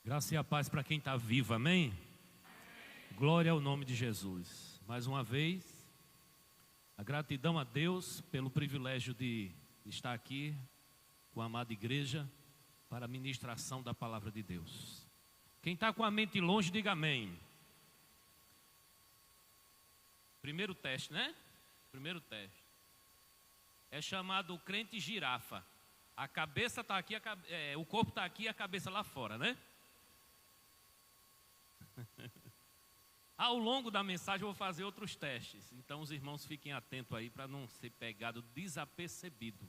Graça e a paz para quem está vivo, amém? Glória ao nome de Jesus. Mais uma vez, a gratidão a Deus pelo privilégio de estar aqui com a amada igreja para a ministração da palavra de Deus. Quem está com a mente longe, diga amém. Primeiro teste, né? Primeiro teste. É chamado crente girafa. A cabeça está aqui, o corpo está aqui e a cabeça lá fora, né? Ao longo da mensagem eu vou fazer outros testes. Então os irmãos fiquem atentos aí para não ser pegado desapercebido.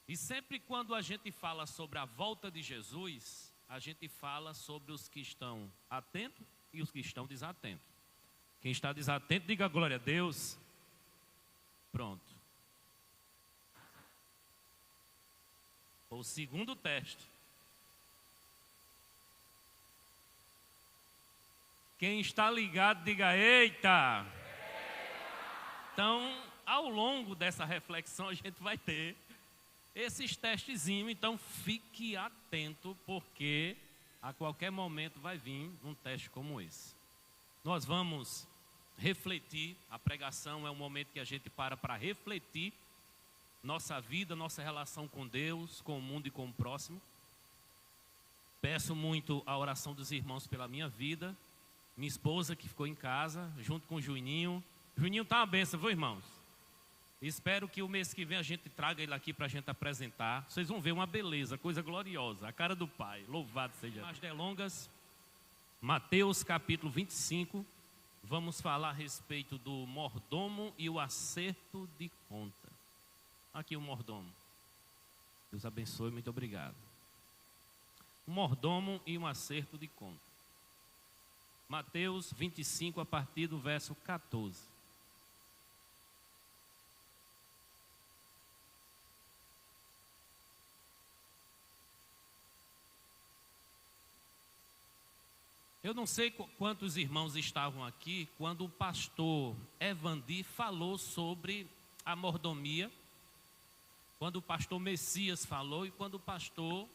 E sempre quando a gente fala sobre a volta de Jesus, a gente fala sobre os que estão atentos e os que estão desatentos. Quem está desatento, diga glória a Deus. Pronto. O segundo teste. Quem está ligado, diga eita. Então, ao longo dessa reflexão, a gente vai ter esses testezinhos. Então, fique atento, porque a qualquer momento vai vir um teste como esse. Nós vamos refletir. A pregação é um momento que a gente para refletir nossa vida, nossa relação com Deus, com o mundo e com o próximo. Peço muito a oração dos irmãos pela minha vida. Minha esposa que ficou em casa, junto com o Juninho. Juninho está uma benção, viu, irmãos? Espero que o mês que vem a gente traga ele aqui para a gente apresentar. Vocês vão ver uma beleza, coisa gloriosa, a cara do Pai. Louvado seja Deus. Mais delongas, Mateus capítulo 25. Vamos falar a respeito do mordomo e o acerto de conta. Aqui o mordomo. Deus abençoe, muito obrigado. O mordomo e um acerto de conta. Mateus 25, a partir do verso 14. Eu não sei quantos irmãos estavam aqui quando o pastor Evandi falou sobre a mordomia, quando o pastor Messias falou e quando o pastor,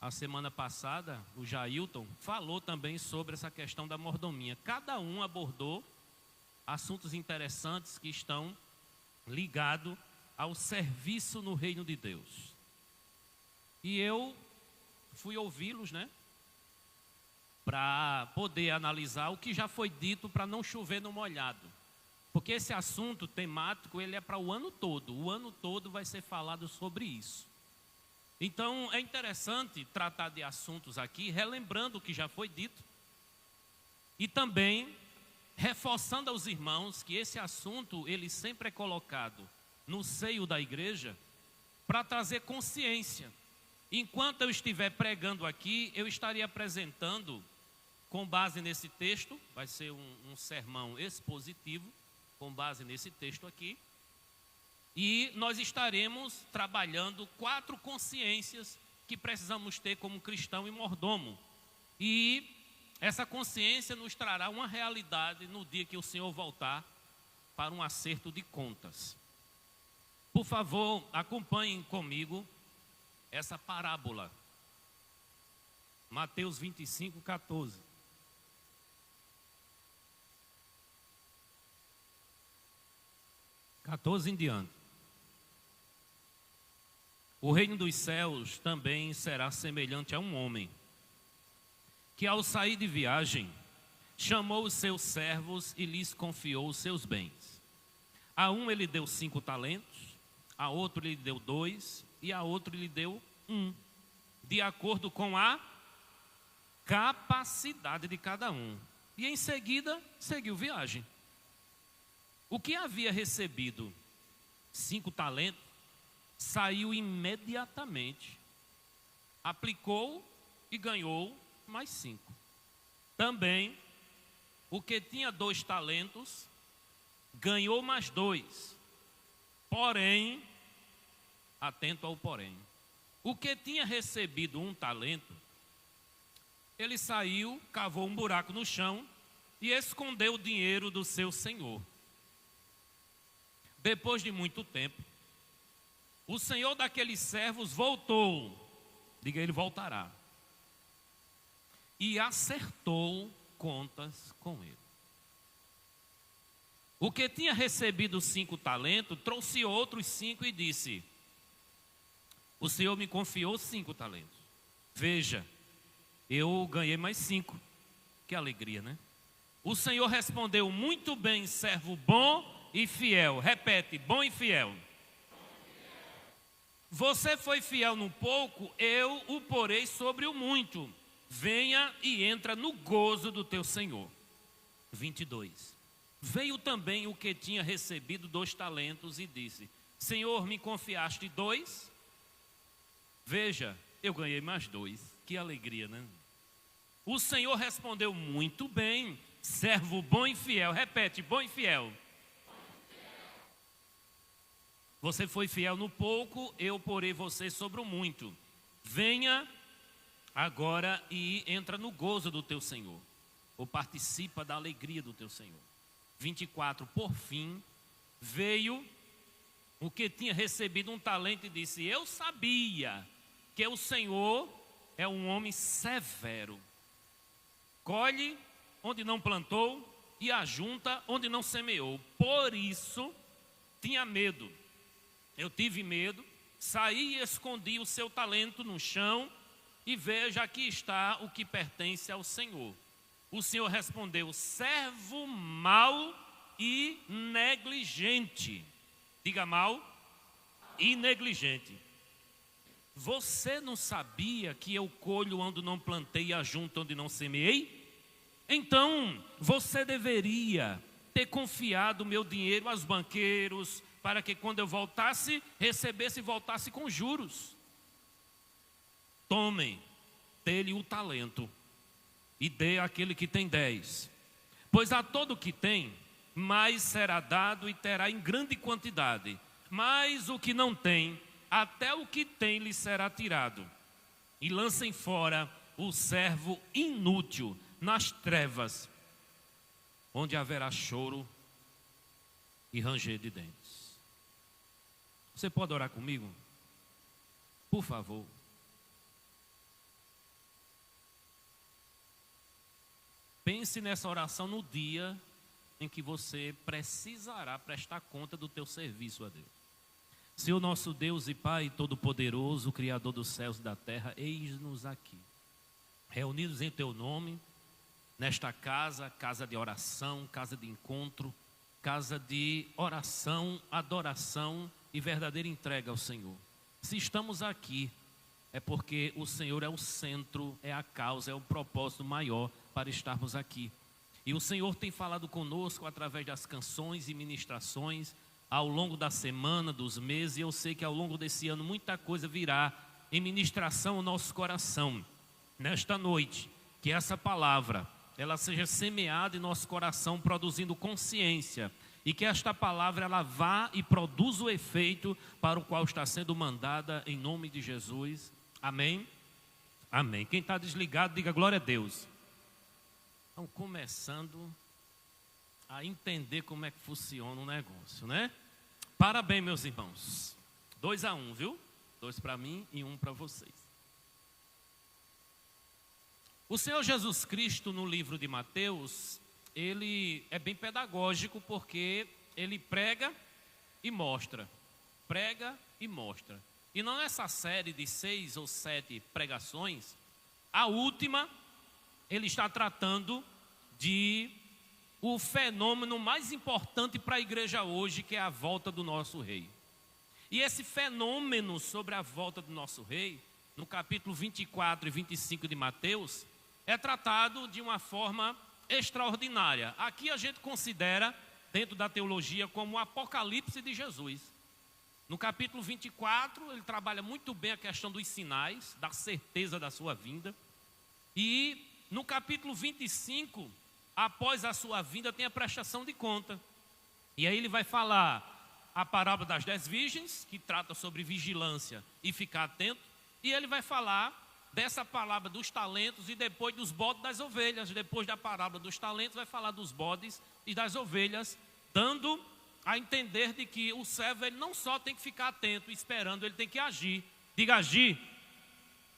a semana passada, o Jailton, falou também sobre essa questão da mordomia. Cada um abordou assuntos interessantes que estão ligados ao serviço no reino de Deus. E eu fui ouvi-los, né? Para poder analisar o que já foi dito para não chover no molhado. Porque esse assunto temático, ele é para o ano todo. O ano todo vai ser falado sobre isso. Então, é interessante tratar de assuntos aqui, relembrando o que já foi dito. E também reforçando aos irmãos que esse assunto, ele sempre é colocado no seio da igreja para trazer consciência. Enquanto eu estiver pregando aqui, eu estaria apresentando, com base nesse texto, vai ser um sermão expositivo, com base nesse texto aqui. E nós estaremos trabalhando 4 consciências que precisamos ter como cristão e mordomo. E essa consciência nos trará uma realidade no dia que o Senhor voltar para um acerto de contas. Por favor, acompanhem comigo essa parábola. Mateus 25, 14. Em diante. O reino dos céus também será semelhante a um homem, que ao sair de viagem, chamou os seus servos e lhes confiou os seus bens. A um ele deu 5 talentos, a outro lhe deu 2, e a outro lhe deu 1, de acordo com a capacidade de cada um. E em seguida, seguiu viagem. O que havia recebido 5 talentos, saiu imediatamente, aplicou e ganhou mais 5. Também, o que tinha 2 talentos, ganhou mais 2. Porém, atento ao porém, o que tinha recebido 1 talento, ele saiu, cavou um buraco no chão e escondeu o dinheiro do seu senhor. Depois de muito tempo, o senhor daqueles servos voltou. Diga, ele voltará. e acertou contas com ele. O que tinha recebido 5 talentos, trouxe outros 5 e disse: o Senhor me confiou 5 talentos. Veja, eu ganhei mais 5. Que alegria, né? O Senhor respondeu: muito bem, servo bom e fiel. Repete: bom e fiel. Você foi fiel no pouco, eu o porei sobre o muito. Venha e entra no gozo do teu Senhor. 22. Veio também o que tinha recebido 2 talentos e disse: Senhor, me confiaste 2? Veja, eu ganhei mais 2. Que alegria, né? O Senhor respondeu: muito bem, servo bom e fiel. Repete: bom e fiel. Você foi fiel no pouco, eu porei você sobre o muito. Venha agora e entra no gozo do teu Senhor, ou participa da alegria do teu Senhor. 24. Por fim, veio o que tinha recebido 1 talento e disse: eu sabia que o Senhor é um homem severo. Colhe onde não plantou e ajunta onde não semeou. Por isso, tinha medo. Eu tive medo, saí e escondi o seu talento no chão, e veja, aqui está o que pertence ao Senhor. O Senhor respondeu: servo mau e negligente. Diga: mau e negligente. Você não sabia que eu colho onde não plantei e ajunto onde não semeei? Então, você deveria ter confiado o meu dinheiro aos banqueiros, para que quando eu voltasse, recebesse e voltasse com juros. Tomem dele o talento e dê àquele que tem 10. Pois a todo que tem, mais será dado e terá em grande quantidade. Mas o que não tem, até o que tem lhe será tirado. E lancem fora o servo inútil nas trevas, onde haverá choro e ranger de dentes. Você pode orar comigo? Por favor. Pense nessa oração no dia em que você precisará prestar conta do teu serviço a Deus. Senhor nosso Deus e Pai Todo-Poderoso, Criador dos céus e da terra, eis-nos aqui, reunidos em teu nome, nesta casa, casa de oração, casa de encontro, casa de oração, adoração e verdadeira entrega ao Senhor. Se estamos aqui, é porque o Senhor é o centro, é a causa, é o propósito maior para estarmos aqui. E o Senhor tem falado conosco através das canções e ministrações ao longo da semana, dos meses, e eu sei que ao longo desse ano muita coisa virá em ministração ao nosso coração. Nesta noite, que essa palavra, ela seja semeada em nosso coração, produzindo consciência, e que esta palavra ela vá e produza o efeito para o qual está sendo mandada, em nome de Jesus. Amém? Amém. Quem está desligado, diga glória a Deus. Estão começando a entender como é que funciona o negócio, né? Parabéns, meus irmãos. 2-1, viu? 2 para mim e 1 para vocês. O Senhor Jesus Cristo, no livro de Mateus, ele é bem pedagógico, porque ele prega e mostra. Prega e mostra. E não nessa série de 6 ou 7 pregações, a última, ele está tratando de o fenômeno mais importante para a igreja hoje, que é a volta do nosso rei. E esse fenômeno sobre a volta do nosso rei, no capítulo 24 e 25 de Mateus, é tratado de uma forma extraordinária. Aqui a gente considera, dentro da teologia, como o apocalipse de Jesus. No capítulo 24, ele trabalha muito bem a questão dos sinais, da certeza da sua vinda. E no capítulo 25, após a sua vinda, tem a prestação de conta. E aí ele vai falar a parábola das 10 virgens, que trata sobre vigilância e ficar atento. E ele vai falar dessa palavra dos talentos e depois dos bodes das ovelhas. Depois da parábola dos talentos, vai falar dos bodes e das ovelhas, dando a entender de que o servo ele não só tem que ficar atento, esperando, ele tem que agir. Diga: agir.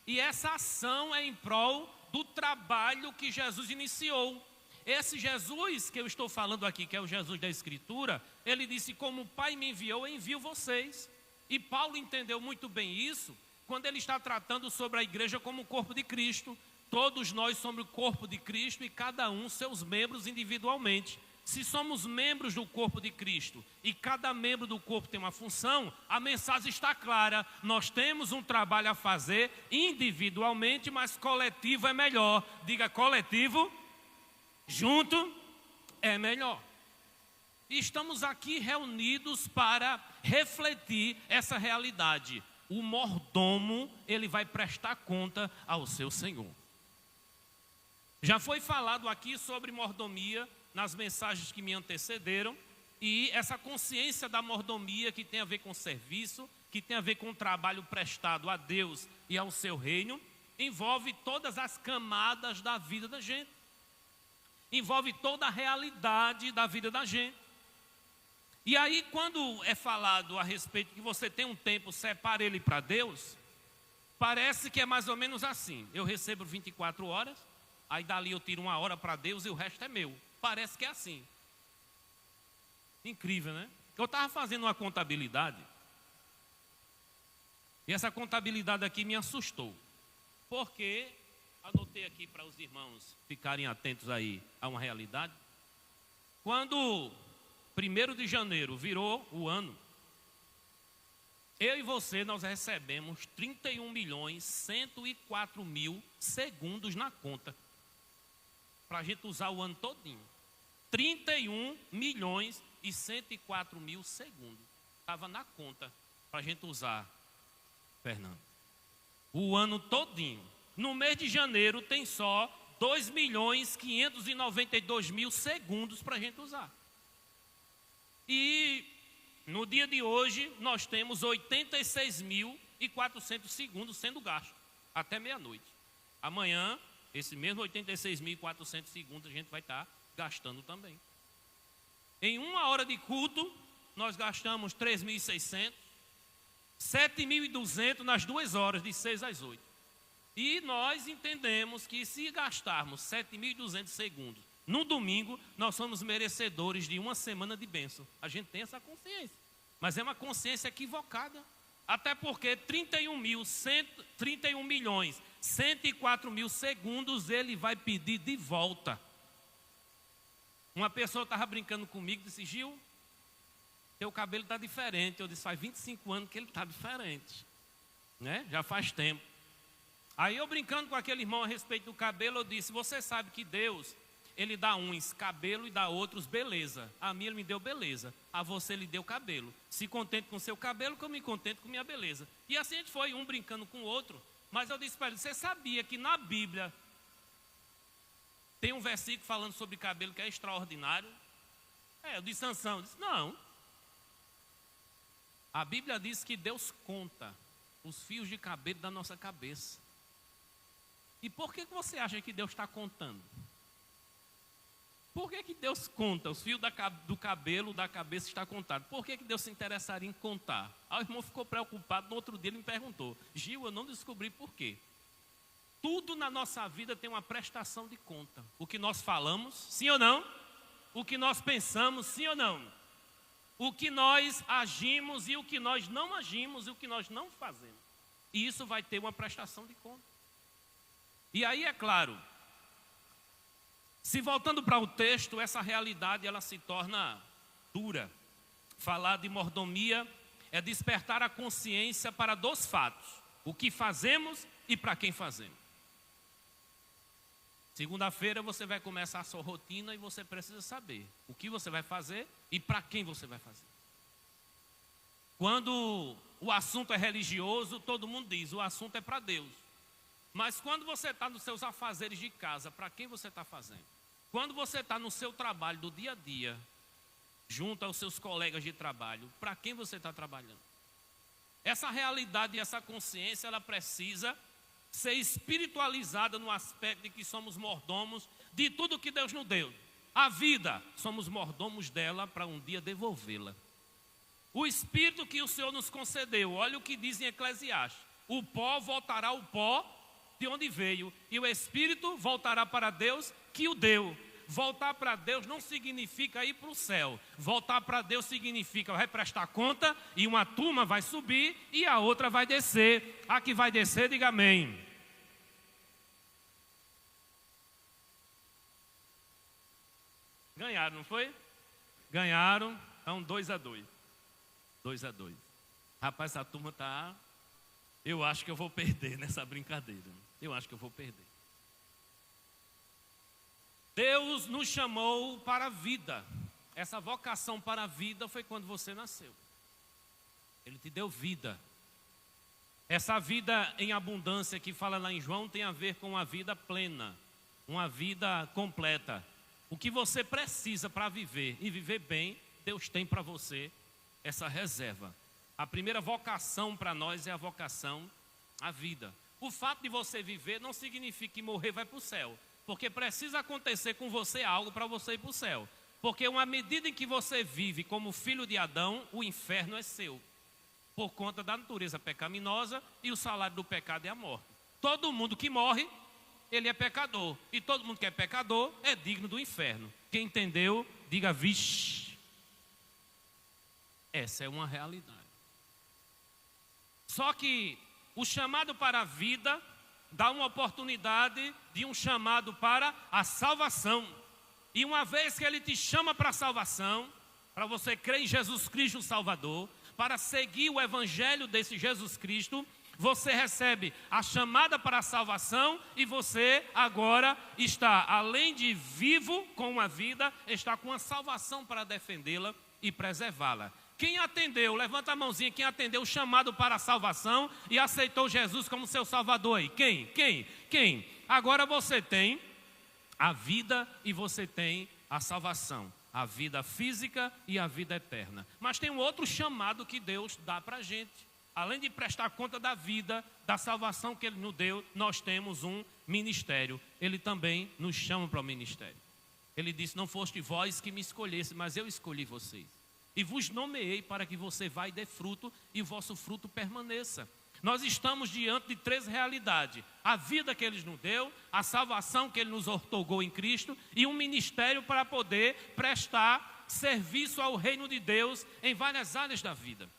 E essa ação é em prol do trabalho que Jesus iniciou. Esse Jesus que eu estou falando aqui, que é o Jesus da Escritura, ele disse: como o Pai me enviou, eu envio vocês. E Paulo entendeu muito bem isso quando ele está tratando sobre a igreja como o corpo de Cristo. Todos nós somos o corpo de Cristo e cada um seus membros individualmente. Se somos membros do corpo de Cristo e cada membro do corpo tem uma função, a mensagem está clara: nós temos um trabalho a fazer individualmente, mas coletivo é melhor. Diga: coletivo, junto é melhor. E estamos aqui reunidos para refletir essa realidade. O mordomo, ele vai prestar conta ao seu Senhor. Já foi falado aqui sobre mordomia nas mensagens que me antecederam, e essa consciência da mordomia que tem a ver com serviço, que tem a ver com o trabalho prestado a Deus e ao seu reino, envolve todas as camadas da vida da gente, envolve toda a realidade da vida da gente. E aí, quando é falado a respeito que você tem um tempo, separa ele para Deus, parece que é mais ou menos assim: eu recebo 24 horas, aí dali eu tiro 1 hora para Deus e o resto é meu. Parece que é assim. Incrível, né? Eu estava fazendo uma contabilidade, e essa contabilidade aqui me assustou, porque anotei aqui para os irmãos ficarem atentos aí a uma realidade. Quando 1º de janeiro virou o ano, eu e você, nós recebemos 31.104.000 segundos na conta, para a gente usar o ano todinho. 31.104.000 segundos. Estava na conta para a gente usar, Fernando. O ano todinho. No mês de janeiro tem só 2.592.000 segundos para a gente usar. E no dia de hoje nós temos 86.400 segundos sendo gastos até meia-noite. Amanhã, esse mesmo 86.400 segundos a gente vai estar gastando também. Em 1 hora de culto, nós gastamos 3.600, 7.200 nas 2 horas, de 6 às 8. E nós entendemos que se gastarmos 7.200 segundos no domingo, nós somos merecedores de 1 semana de bênção. A gente tem essa consciência, mas é uma consciência equivocada. Até porque 31.104.000 segundos ele vai pedir de volta. Uma pessoa estava brincando comigo, disse: Gil, teu cabelo está diferente. Eu disse: faz 25 anos que ele está diferente, né? Já faz tempo. Aí eu brincando com aquele irmão a respeito do cabelo, eu disse: você sabe que Deus, ele dá uns cabelo e dá outros beleza. A mim ele me deu beleza, a você ele deu cabelo. Se contente com seu cabelo, que eu me contento com minha beleza. E assim a gente foi, um brincando com o outro. Mas eu disse para ele: você sabia que na Bíblia tem um versículo falando sobre cabelo que é extraordinário? Eu disse: Sansão. Eu disse: não. A Bíblia diz que Deus conta os fios de cabelo da nossa cabeça. E por que você acha que Deus está contando? Por que Deus conta? Os fios do cabelo da cabeça está contado. Por que Deus se interessaria em contar? Aí o irmão ficou preocupado, no outro dia ele me perguntou: Gil, eu não descobri por quê. Tudo na nossa vida tem uma prestação de conta. O que nós falamos, sim ou não? O que nós pensamos, sim ou não? O que nós agimos e o que nós não agimos e o que nós não fazemos. E isso vai ter uma prestação de conta. E aí, é claro, se voltando para o texto, essa realidade ela se torna dura. Falar de mordomia é despertar a consciência para 2 fatos: o que fazemos e para quem fazemos. Segunda-feira você vai começar a sua rotina e você precisa saber o que você vai fazer e para quem você vai fazer. Quando o assunto é religioso, todo mundo diz: o assunto é para Deus. Mas quando você está nos seus afazeres de casa, para quem você está fazendo? Quando você está no seu trabalho do dia a dia, junto aos seus colegas de trabalho, para quem você está trabalhando? Essa realidade e essa consciência, ela precisa ser espiritualizada no aspecto de que somos mordomos de tudo que Deus nos deu. A vida, somos mordomos dela para um dia devolvê-la. O Espírito que o Senhor nos concedeu, olha o que diz em Eclesiastes: o pó voltará ao pó de onde veio, e o espírito voltará para Deus que o deu. Voltar para Deus não significa ir para o céu. Voltar para Deus significa vai prestar conta e uma turma vai subir e a outra vai descer. A que vai descer, diga amém. Ganharam, não foi? Ganharam, então 2-2. 2-2. Rapaz, essa turma tá... Eu acho que eu vou perder nessa brincadeira. Eu acho que eu vou perder. Deus nos chamou para a vida. Essa vocação para a vida foi quando você nasceu. Ele te deu vida. Essa vida em abundância que fala lá em João tem a ver com a vida plena, uma vida completa. O que você precisa para viver e viver bem, Deus tem para você essa reserva. A primeira vocação para nós é a vocação à vida. O fato de você viver não significa que morrer vai para o céu. Porque precisa acontecer com você algo para você ir para o céu. Porque uma medida em que você vive como filho de Adão, o inferno é seu. Por conta da natureza pecaminosa e o salário do pecado é a morte. Todo mundo que morre, ele é pecador. E todo mundo que é pecador é digno do inferno. Quem entendeu, diga vixe. Essa é uma realidade. Só que o chamado para a vida dá uma oportunidade de um chamado para a salvação. E uma vez que Ele te chama para a salvação, para você crer em Jesus Cristo o Salvador, para seguir o evangelho desse Jesus Cristo, você recebe a chamada para a salvação e você agora está, além de vivo com uma vida, está com a salvação para defendê-la e preservá-la. Quem atendeu, levanta a mãozinha, quem atendeu o chamado para a salvação e aceitou Jesus como seu Salvador aí? Quem? Agora você tem a vida e você tem a salvação. A vida física e a vida eterna. Mas tem um outro chamado que Deus dá para a gente. Além de prestar conta da vida, da salvação que Ele nos deu, nós temos um ministério. Ele também nos chama para o ministério. Ele disse, não foste vós que me escolhesse, mas eu escolhi vocês. E vos nomeei para que você vá e dê fruto e o vosso fruto permaneça. Nós estamos diante de 3 realidades. A vida que Ele nos deu, a salvação que Ele nos outorgou em Cristo e um ministério para poder prestar serviço ao reino de Deus em várias áreas da vida.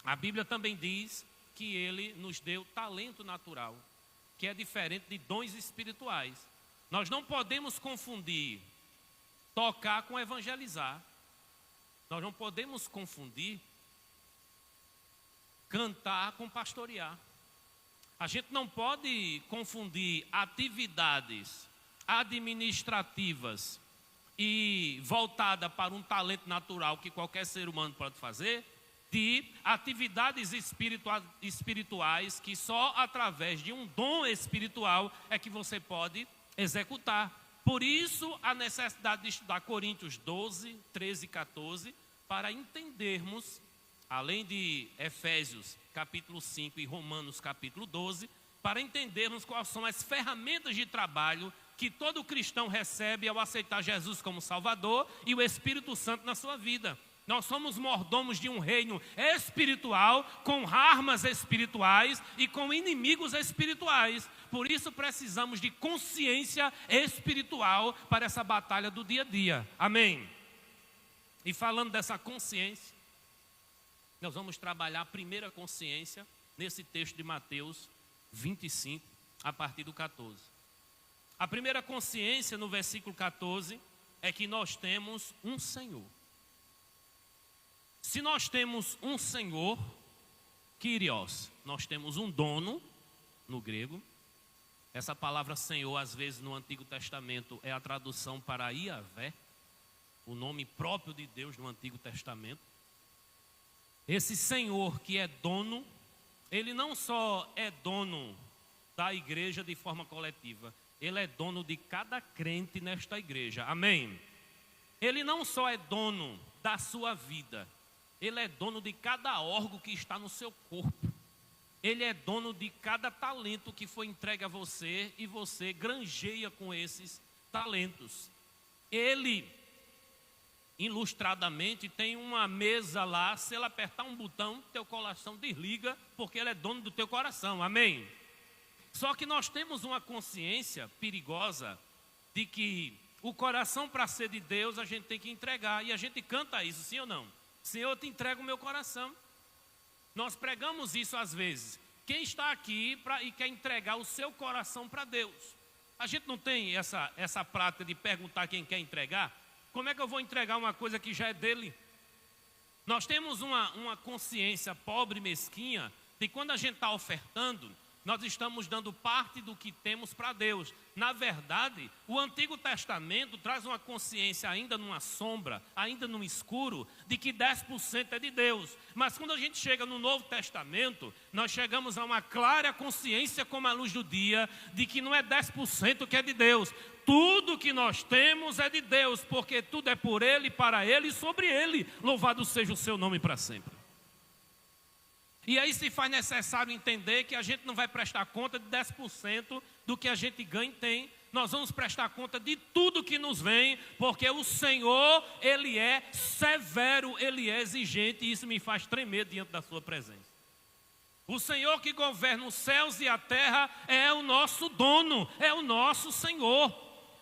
A Bíblia também diz que Ele nos deu talento natural, que é diferente de dons espirituais. Nós não podemos confundir tocar com evangelizar. Nós não podemos confundir cantar com pastorear. A gente não pode confundir atividades administrativas e voltada para um talento natural que qualquer ser humano pode fazer, de atividades espirituais que só através de um dom espiritual é que você pode executar. Por isso, a necessidade de estudar Coríntios 12, 13 e 14, para entendermos, além de Efésios capítulo 5 e Romanos capítulo 12, para entendermos quais são as ferramentas de trabalho que todo cristão recebe ao aceitar Jesus como Salvador e o Espírito Santo na sua vida. Nós somos mordomos de um reino espiritual, com armas espirituais e com inimigos espirituais. Por isso precisamos de consciência espiritual para essa batalha do dia a dia. Amém? E falando dessa consciência, nós vamos trabalhar a primeira consciência nesse texto de Mateus 25, a partir do 14. A primeira consciência no versículo 14 é que nós temos um Senhor. Se nós temos um Senhor, Kyrios, nós temos um dono, no grego. Essa palavra Senhor, às vezes no Antigo Testamento, é a tradução para Iavé, o nome próprio de Deus no Antigo Testamento. Esse Senhor que é dono, Ele não só é dono da igreja de forma coletiva, Ele é dono de cada crente nesta igreja. Amém? Ele não só é dono da sua vida, Ele é dono de cada órgão que está no seu corpo. Ele é dono de cada talento que foi entregue a você e você granjeia com esses talentos. Ele, ilustradamente, tem uma mesa lá, se ele apertar um botão, teu coração desliga, porque ele é dono do teu coração. Amém? Só que nós temos uma consciência perigosa de que o coração, para ser de Deus, a gente tem que entregar. E a gente canta isso, sim ou não? Senhor, eu te entrego o meu coração. Nós pregamos isso às vezes. Quem está aqui e quer entregar o seu coração para Deus? A gente não tem essa prática de perguntar quem quer entregar. Como é que eu vou entregar uma coisa que já é dele? Nós temos uma consciência pobre e mesquinha de quando a gente está ofertando, nós estamos dando parte do que temos para Deus. Na verdade, o Antigo Testamento traz uma consciência ainda numa sombra, ainda no escuro, de que 10% é de Deus. Mas quando a gente chega no Novo Testamento, nós chegamos a uma clara consciência como a luz do dia, de que não é 10% que é de Deus. Tudo que nós temos é de Deus, porque tudo é por Ele, para Ele e sobre Ele. Louvado seja o seu nome para sempre. E aí se faz necessário entender que a gente não vai prestar conta de 10% do que a gente ganha e tem. Nós vamos prestar conta de tudo que nos vem, porque o Senhor, Ele é severo, Ele é exigente, e isso me faz tremer diante da sua presença. O Senhor que governa os céus e a terra é o nosso dono, é o nosso Senhor.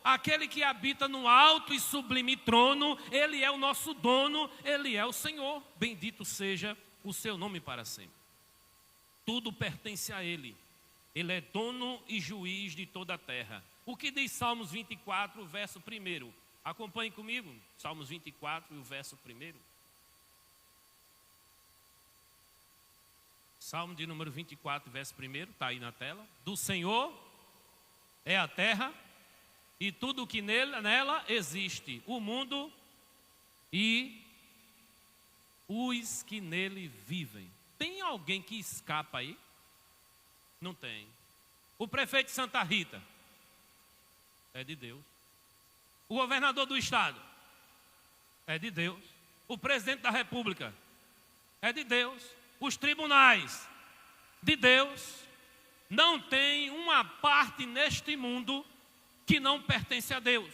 Aquele que habita no alto e sublime trono, Ele é o nosso dono, Ele é o Senhor. Bendito seja o seu nome para sempre. Tudo pertence a Ele. Ele é dono e juiz de toda a terra. O que diz Salmos 24, verso 1? Acompanhe comigo, Salmos 24 e o verso 1. Salmo de número 24, verso 1, está aí na tela. Do Senhor é a terra e tudo o que nela existe, o mundo e os que nele vivem. Tem alguém que escapa aí? Não tem. O prefeito de Santa Rita é de Deus. O governador do estado é de Deus. O presidente da república é de Deus. Os tribunais de Deus. Não tem uma parte neste mundo que não pertence a Deus.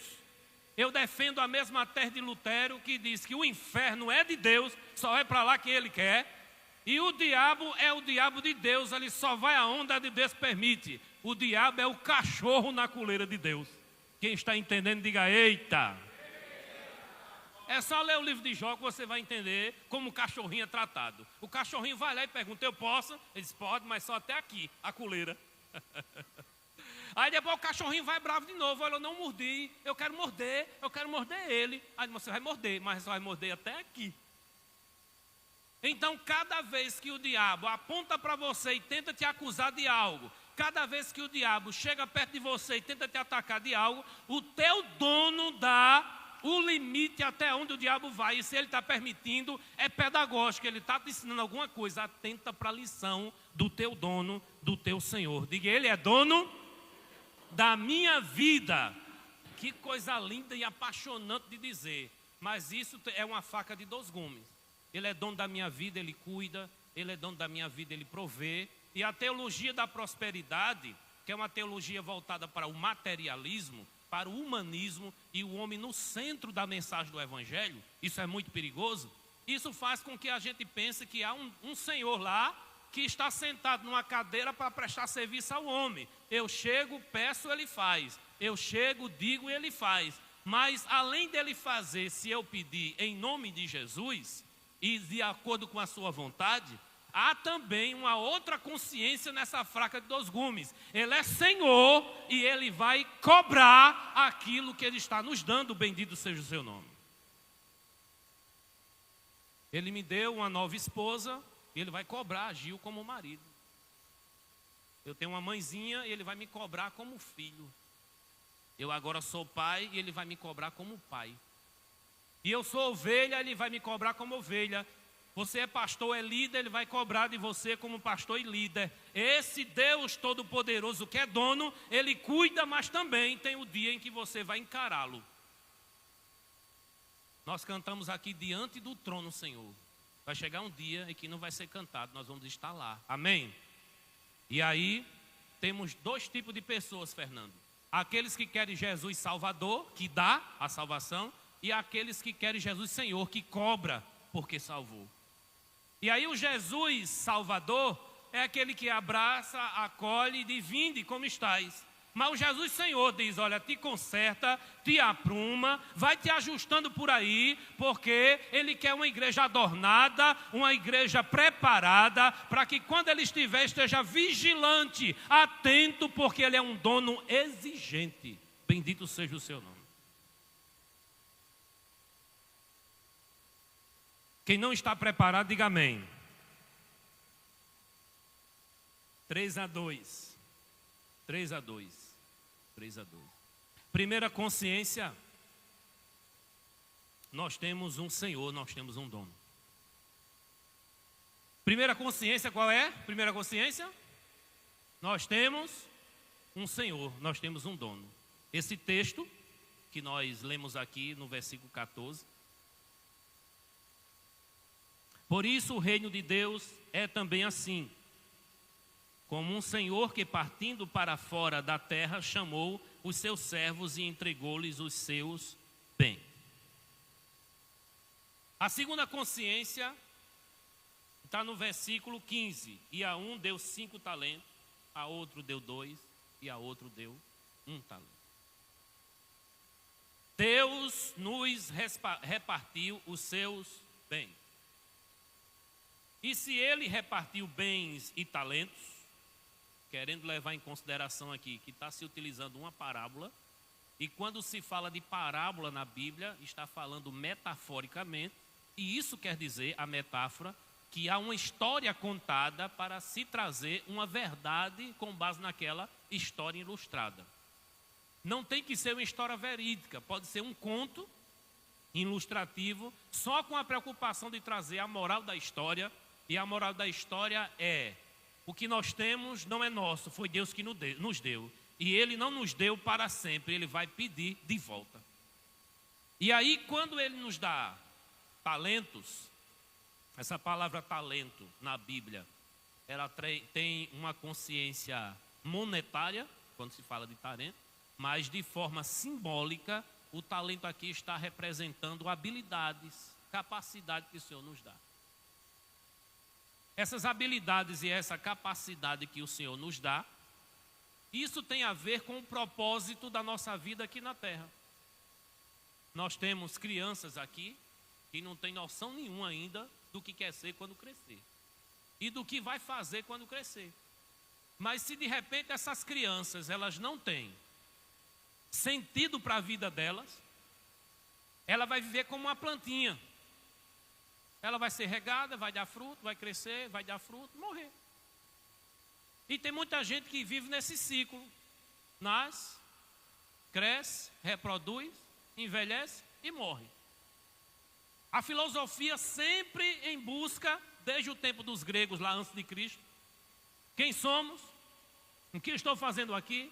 Eu defendo a mesma tese de Lutero, que diz que o inferno é de Deus, só é para lá que ele quer. E o diabo é o diabo de Deus, ele só vai aonde a de Deus permite. O diabo é o cachorro na coleira de Deus. Quem está entendendo, diga eita. É só ler o livro de Jó que você vai entender como o cachorrinho é tratado. O cachorrinho vai lá e pergunta, eu posso? Ele diz, pode, mas só até aqui, a coleira. Aí depois o cachorrinho vai bravo de novo, olha, eu não mordi, eu quero morder ele. Aí você vai morder, mas você vai morder até aqui. Então cada vez que o diabo aponta para você e tenta te acusar de algo, cada vez que o diabo chega perto de você e tenta te atacar de algo, o teu dono dá o limite até onde o diabo vai. E se ele está permitindo, é pedagógico, ele está te ensinando alguma coisa. Atenta para a lição do teu dono, do teu Senhor. Diga, ele é dono da minha vida. Que coisa linda e apaixonante de dizer. Mas isso é uma faca de dois gumes. Ele é dono da minha vida, ele cuida. Ele é dono da minha vida, ele provê. E a teologia da prosperidade, que é uma teologia voltada para o materialismo, para o humanismo e o homem no centro da mensagem do Evangelho, isso é muito perigoso. Isso faz com que a gente pense que há um Senhor lá que está sentado numa cadeira para prestar serviço ao homem. Eu chego, peço, ele faz. Eu chego, digo, ele faz. Mas além dele fazer, se eu pedir em nome de Jesus e de acordo com a sua vontade, há também uma outra consciência nessa faca de dois gumes. Ele é Senhor e Ele vai cobrar aquilo que Ele está nos dando, bendito seja o seu nome. Ele me deu uma nova esposa e Ele vai cobrar a Gil como marido. Eu tenho uma mãezinha e Ele vai me cobrar como filho. Eu agora sou pai e Ele vai me cobrar como pai. E eu sou ovelha, Ele vai me cobrar como ovelha. Você é pastor, é líder, Ele vai cobrar de você como pastor e líder. Esse Deus Todo-Poderoso que é dono, Ele cuida, mas também tem o dia em que você vai encará-lo. Nós cantamos aqui diante do trono, Senhor. Vai chegar um dia em que não vai ser cantado, nós vamos estar lá. Amém? E aí, temos dois tipos de pessoas, Fernando. Aqueles que querem Jesus Salvador, que dá a salvação, e aqueles que querem Jesus Senhor, que cobra porque salvou. E aí o Jesus Salvador é aquele que abraça, acolhe e diz: vinde como estais. Mas o Jesus Senhor diz: olha, te conserta, te apruma, vai te ajustando por aí, porque Ele quer uma igreja adornada, uma igreja preparada, para que quando Ele estiver, esteja vigilante, atento, porque Ele é um dono exigente. Bendito seja o seu nome. Quem não está preparado, diga amém. 3-2. 3-2. 3-2. Primeira consciência. Nós temos um Senhor, nós temos um dono. Primeira consciência, qual é? Primeira consciência? Nós temos um Senhor, nós temos um dono. Esse texto que nós lemos aqui no versículo 14. Por isso o reino de Deus é também assim, como um senhor que partindo para fora da terra chamou os seus servos e entregou-lhes os seus bens. A segunda consciência está no versículo 15. E a um deu 5 talentos, a outro deu 2 e a outro deu 1 talento. Deus nos repartiu os seus bens. E se Ele repartiu bens e talentos, querendo levar em consideração aqui que está se utilizando uma parábola, e quando se fala de parábola na Bíblia, está falando metaforicamente, e isso quer dizer, a metáfora, que há uma história contada para se trazer uma verdade com base naquela história ilustrada. Não tem que ser uma história verídica, pode ser um conto ilustrativo, só com a preocupação de trazer a moral da história, e a moral da história é: o que nós temos não é nosso, foi Deus que nos deu. E Ele não nos deu para sempre, Ele vai pedir de volta. E aí, quando Ele nos dá talentos, essa palavra talento na Bíblia, ela tem uma consciência monetária, quando se fala de talento, mas de forma simbólica, o talento aqui está representando habilidades, capacidade que o Senhor nos dá. Essas habilidades e essa capacidade que o Senhor nos dá, isso tem a ver com o propósito da nossa vida aqui na terra. Nós temos crianças aqui que não têm noção nenhuma ainda do que quer ser quando crescer. E do que vai fazer quando crescer. Mas se de repente essas crianças, elas não têm sentido para a vida delas, ela vai viver como uma plantinha. Ela vai ser regada, vai dar fruto, vai crescer, vai dar fruto, morrer. E tem muita gente que vive nesse ciclo. Nasce, cresce, reproduz, envelhece e morre. A filosofia sempre em busca, desde o tempo dos gregos lá antes de Cristo, quem somos, o que estou fazendo aqui,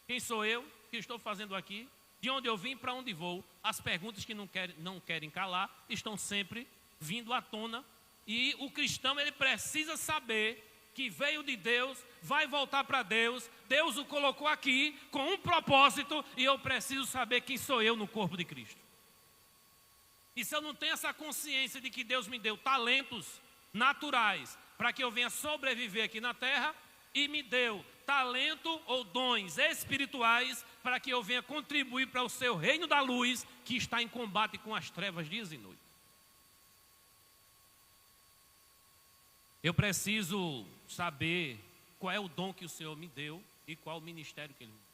quem sou eu, o que estou fazendo aqui, de onde eu vim, para onde vou. As perguntas que não querem calar estão sempre vindo à tona, e o cristão ele precisa saber que veio de Deus, vai voltar para Deus, Deus o colocou aqui com um propósito, e eu preciso saber quem sou eu no corpo de Cristo. E se eu não tenho essa consciência de que Deus me deu talentos naturais para que eu venha sobreviver aqui na terra, e me deu talento ou dons espirituais para que eu venha contribuir para o seu reino da luz, que está em combate com as trevas dias e noites. Eu preciso saber qual é o dom que o Senhor me deu e qual o ministério que Ele me deu.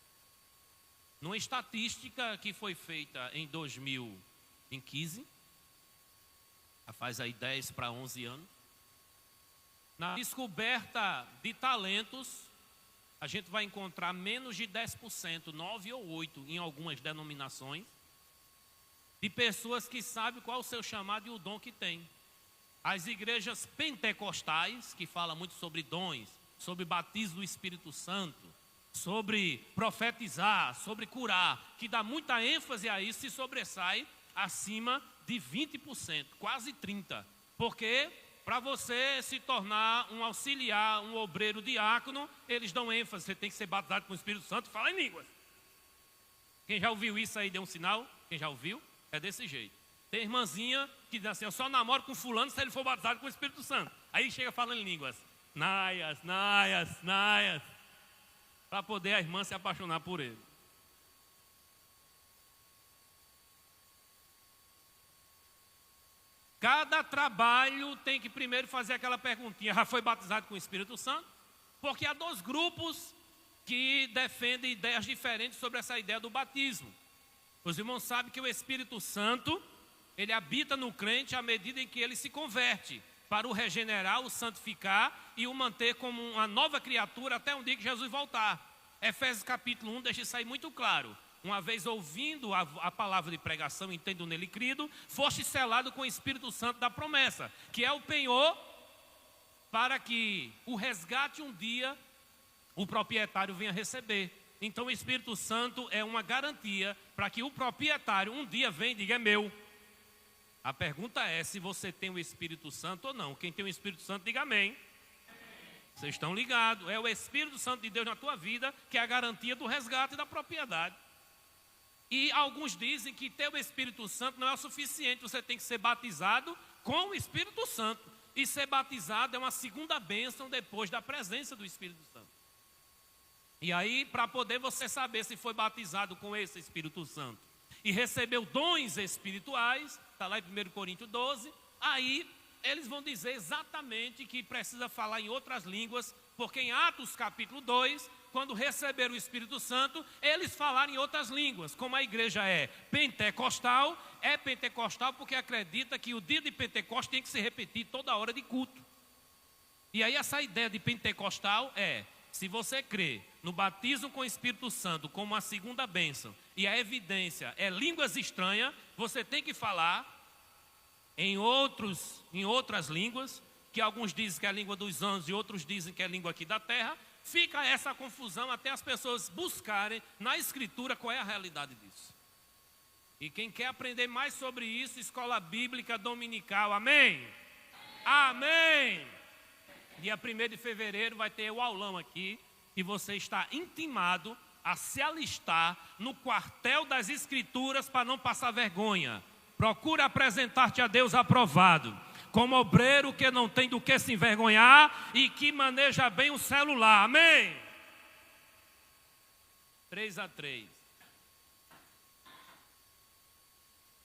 Numa estatística que foi feita em 2015, faz aí 10 para 11 anos, na descoberta de talentos, a gente vai encontrar menos de 10%, 9 ou 8 em algumas denominações, de pessoas que sabem qual é o seu chamado e o dom que tem. As igrejas pentecostais, que falam muito sobre dons, sobre batismo do Espírito Santo, sobre profetizar, sobre curar, que dá muita ênfase a isso, se sobressai acima de 20%, quase 30%. Porque para você se tornar um auxiliar, um obreiro diácono, eles dão ênfase, você tem que ser batizado com o Espírito Santo e falar em línguas. Quem já ouviu isso aí, dê um sinal. Quem já ouviu, é desse jeito. Tem irmãzinha que diz assim: eu só namoro com fulano se ele for batizado com o Espírito Santo. Aí chega falando em línguas. Naias, Naias, Naias, para poder a irmã se apaixonar por ele. Cada trabalho tem que primeiro fazer aquela perguntinha: já foi batizado com o Espírito Santo? Porque há dois grupos que defendem ideias diferentes sobre essa ideia do batismo. Os irmãos sabem que o Espírito Santo, ele habita no crente à medida em que ele se converte, para o regenerar, o santificar e o manter como uma nova criatura até um dia que Jesus voltar. Efésios capítulo 1 deixa isso aí muito claro. Uma vez ouvindo a palavra de pregação, entendo nele crido, foste selado com o Espírito Santo da promessa, que é o penhor para que o resgate um dia o proprietário venha receber. Então o Espírito Santo é uma garantia para que o proprietário um dia venha e diga: é meu. A pergunta é se você tem o Espírito Santo ou não. Quem tem o Espírito Santo, diga amém. Vocês estão ligados? É o Espírito Santo de Deus na tua vida que é a garantia do resgate e da propriedade. E alguns dizem que ter o Espírito Santo não é o suficiente. Você tem que ser batizado com o Espírito Santo. E ser batizado é uma segunda bênção depois da presença do Espírito Santo. E aí, para poder você saber se foi batizado com esse Espírito Santo e recebeu dons espirituais, está lá em 1 Coríntios 12, aí eles vão dizer exatamente que precisa falar em outras línguas, porque em Atos capítulo 2, quando receberam o Espírito Santo, eles falaram em outras línguas. Como a igreja é pentecostal porque acredita que o dia de Pentecostes tem que se repetir toda hora de culto. E aí essa ideia de pentecostal é: se você crê no batismo com o Espírito Santo como a segunda bênção e a evidência é línguas estranhas, você tem que falar em outras línguas, que alguns dizem que é a língua dos anjos e outros dizem que é a língua aqui da terra. Fica essa confusão até as pessoas buscarem na Escritura qual é a realidade disso. E quem quer aprender mais sobre isso, Escola Bíblica Dominical, amém? Amém! Dia 1º de fevereiro vai ter o aulão aqui e você está intimado a se alistar no quartel das Escrituras para não passar vergonha. Procura apresentar-te a Deus aprovado, como obreiro que não tem do que se envergonhar e que maneja bem o celular, amém? 3:3.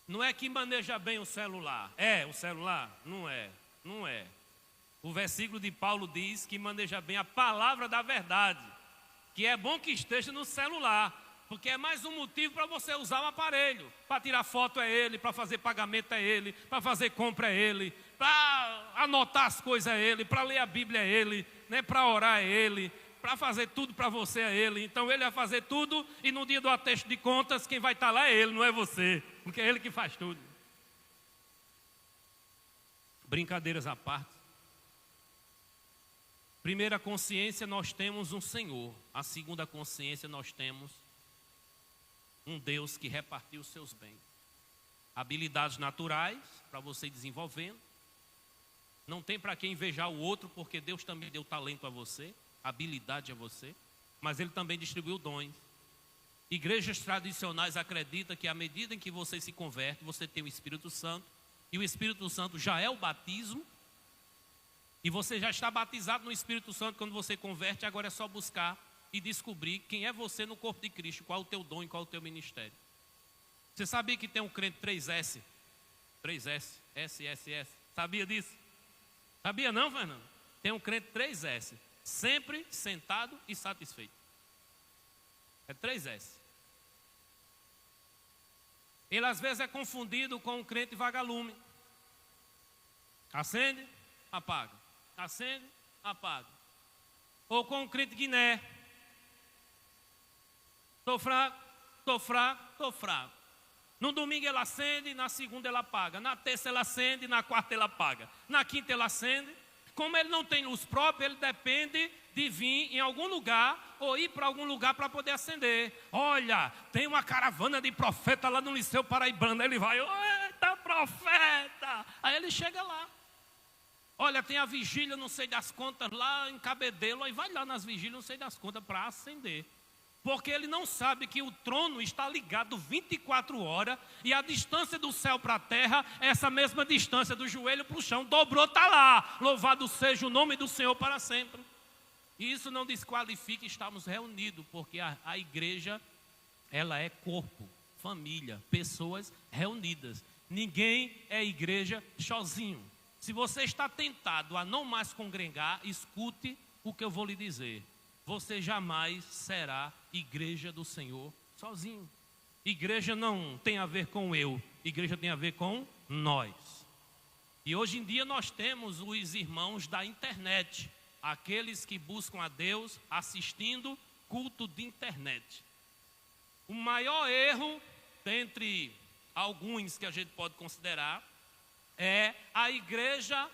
Não é que maneja bem o celular. É o celular? Não é, não é. O versículo de Paulo diz que maneja bem a palavra da verdade, que é bom que esteja no celular, porque é mais um motivo para você usar o aparelho. Para tirar foto é ele, para fazer pagamento é ele, para fazer compra é ele, para anotar as coisas é ele, para ler a Bíblia é ele, né? Para orar é ele, para fazer tudo para você é ele. Então ele vai fazer tudo e no dia do ateste de contas quem vai estar lá é ele, não é você, porque é ele que faz tudo. Brincadeiras à parte. Primeira consciência, nós temos um Senhor. A segunda consciência, nós temos um Deus que repartiu os seus bens. Habilidades naturais para você ir desenvolvendo. Não tem para quem invejar o outro, porque Deus também deu talento a você, habilidade a você, mas Ele também distribuiu dons. Igrejas tradicionais acreditam que à medida em que você se converte, você tem o Espírito Santo, e o Espírito Santo já é o batismo, e você já está batizado no Espírito Santo quando você converte. Agora é só buscar e descobrir quem é você no corpo de Cristo, qual o teu dom e qual o teu ministério. Você sabia que tem um crente 3S? 3S, SSS. Sabia disso? Sabia não, Fernando? Tem um crente 3S, sempre sentado e satisfeito. É 3S. Ele às vezes é confundido com um crente vagalume. Acende, apaga. Acende, apaga. Ou com um crente guiné. Estou fraco, estou fraco, estou fraco. No domingo ele acende, na segunda ele apaga. Na terça ele acende, na quarta ele apaga. Na quinta ele acende. Como ele não tem luz própria, ele depende de vir em algum lugar ou ir para algum lugar para poder acender. Olha, tem uma caravana de profeta lá no Liceu Paraibano. Ele vai, eita profeta! Aí ele chega lá. Olha, tem a vigília, não sei das contas, lá em Cabedelo. Aí vai lá nas vigílias, não sei das contas, para acender. porque ele não sabe que o trono está ligado 24 horas e a distância do céu para a terra é essa mesma distância do joelho para o chão. Dobrou, está lá. Louvado seja o nome do Senhor para sempre. E isso não desqualifica estarmos reunidos, porque a igreja, ela é corpo, família, pessoas reunidas. Ninguém é igreja sozinho. Se você está tentado a não mais congregar, escute o que eu vou lhe dizer. Você jamais será igreja do Senhor sozinho. Igreja não tem a ver com eu, igreja tem a ver com nós. E hoje em dia nós temos os irmãos da internet, aqueles que buscam a Deus assistindo culto de internet. O maior erro, dentre alguns que a gente pode considerar, é a igreja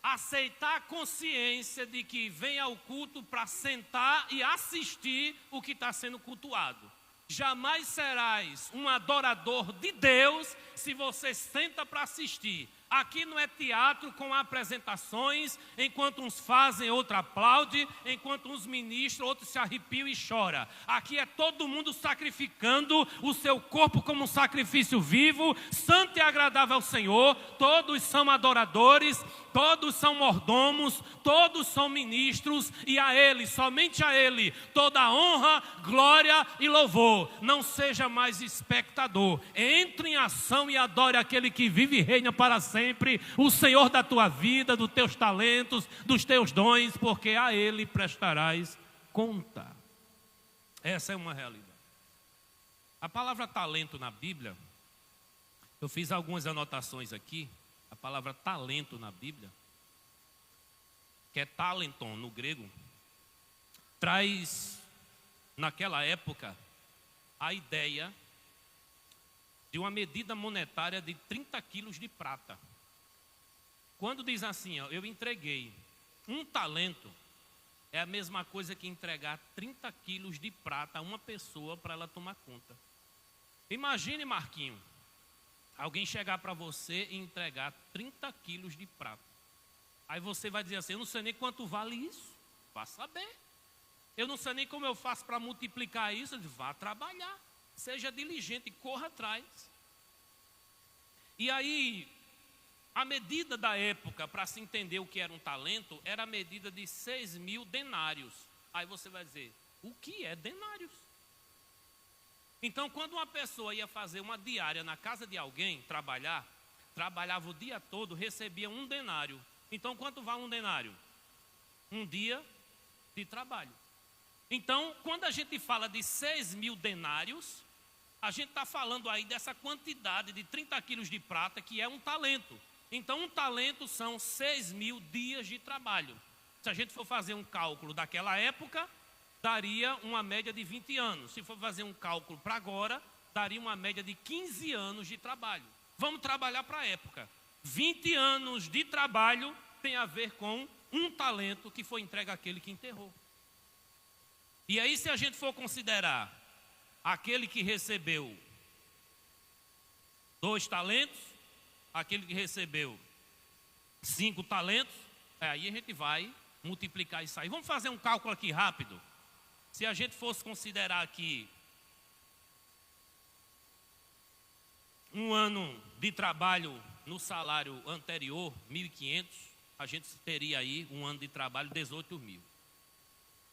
aceitar a consciência de que vem ao culto para sentar e assistir o que está sendo cultuado. Jamais serás um adorador de Deus se você senta para assistir. Aqui não é teatro com apresentações, enquanto uns fazem, outros aplaudem, enquanto uns ministram, outros se arrepiam e choram. Aqui é todo mundo sacrificando o seu corpo como um sacrifício vivo, santo e agradável ao Senhor. Todos são adoradores, todos são mordomos, todos são ministros, e a Ele, somente a Ele, toda honra, glória e louvor. Não seja mais espectador, entre em ação e adore aquele que vive e reina para sempre, o Senhor da tua vida, dos teus talentos, dos teus dons, porque a Ele prestarás conta. Essa é uma realidade. A palavra talento na Bíblia, eu fiz algumas anotações aqui. A palavra talento na Bíblia, que é talenton no grego, traz naquela época a ideia de uma medida monetária de 30 quilos de prata. Quando diz assim, ó, eu entreguei um talento, é a mesma coisa que entregar 30 quilos de prata a uma pessoa para ela tomar conta. Imagine, Marquinho, alguém chegar para você e entregar 30 quilos de prata. Aí você vai dizer assim, eu não sei nem quanto vale isso. Vá saber. Eu não sei nem como eu faço para multiplicar isso. Eu digo, vá trabalhar. Seja diligente, corra atrás. E aí, a medida da época, para se entender o que era um talento, era a medida de 6.000 denários. Aí você vai dizer, o que é denários? Então, quando uma pessoa ia fazer uma diária na casa de alguém, trabalhava o dia todo, recebia um denário. Então, quanto vale um denário? Um dia de trabalho. Então, quando a gente fala de 6.000 denários, a gente está falando aí dessa quantidade de 30 quilos de prata, que é um talento. Então, um talento são 6.000 dias de trabalho. Se a gente for fazer um cálculo daquela época, daria uma média de 20 anos. Se for fazer um cálculo para agora, daria uma média de 15 anos de trabalho. Vamos trabalhar para a época. 20 anos de trabalho tem a ver com um talento que foi entregue àquele que enterrou. E aí, se a gente for considerar aquele que recebeu 2 talentos, aquele que recebeu 5 talentos, aí a gente vai multiplicar isso aí. Vamos fazer um cálculo aqui rápido. Se a gente fosse considerar aqui um ano de trabalho no salário anterior, 1.500, a gente teria aí um ano de trabalho, 18.000.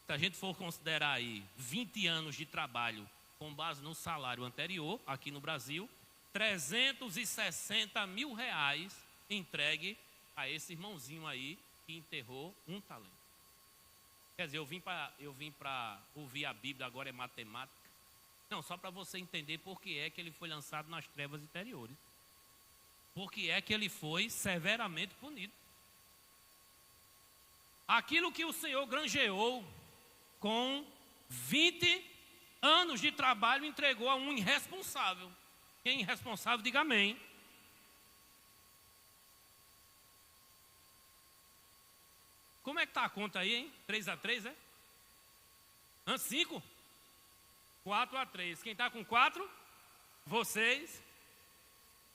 Se a gente for considerar aí 20 anos de trabalho com base no salário anterior, aqui no Brasil, 360 mil reais entregue a esse irmãozinho aí que enterrou um talento. Quer dizer, eu vim para ouvir a Bíblia, agora é matemática. Não, só para você entender por que é que ele foi lançado nas trevas interiores. Por que é que ele foi severamente punido. Aquilo que o Senhor granjeou com 20 anos de trabalho, entregou a um irresponsável. Quem é irresponsável, diga amém. Como é que está a conta aí, hein? 3-3, é? 5? 4-3. Quem está com 4? Vocês.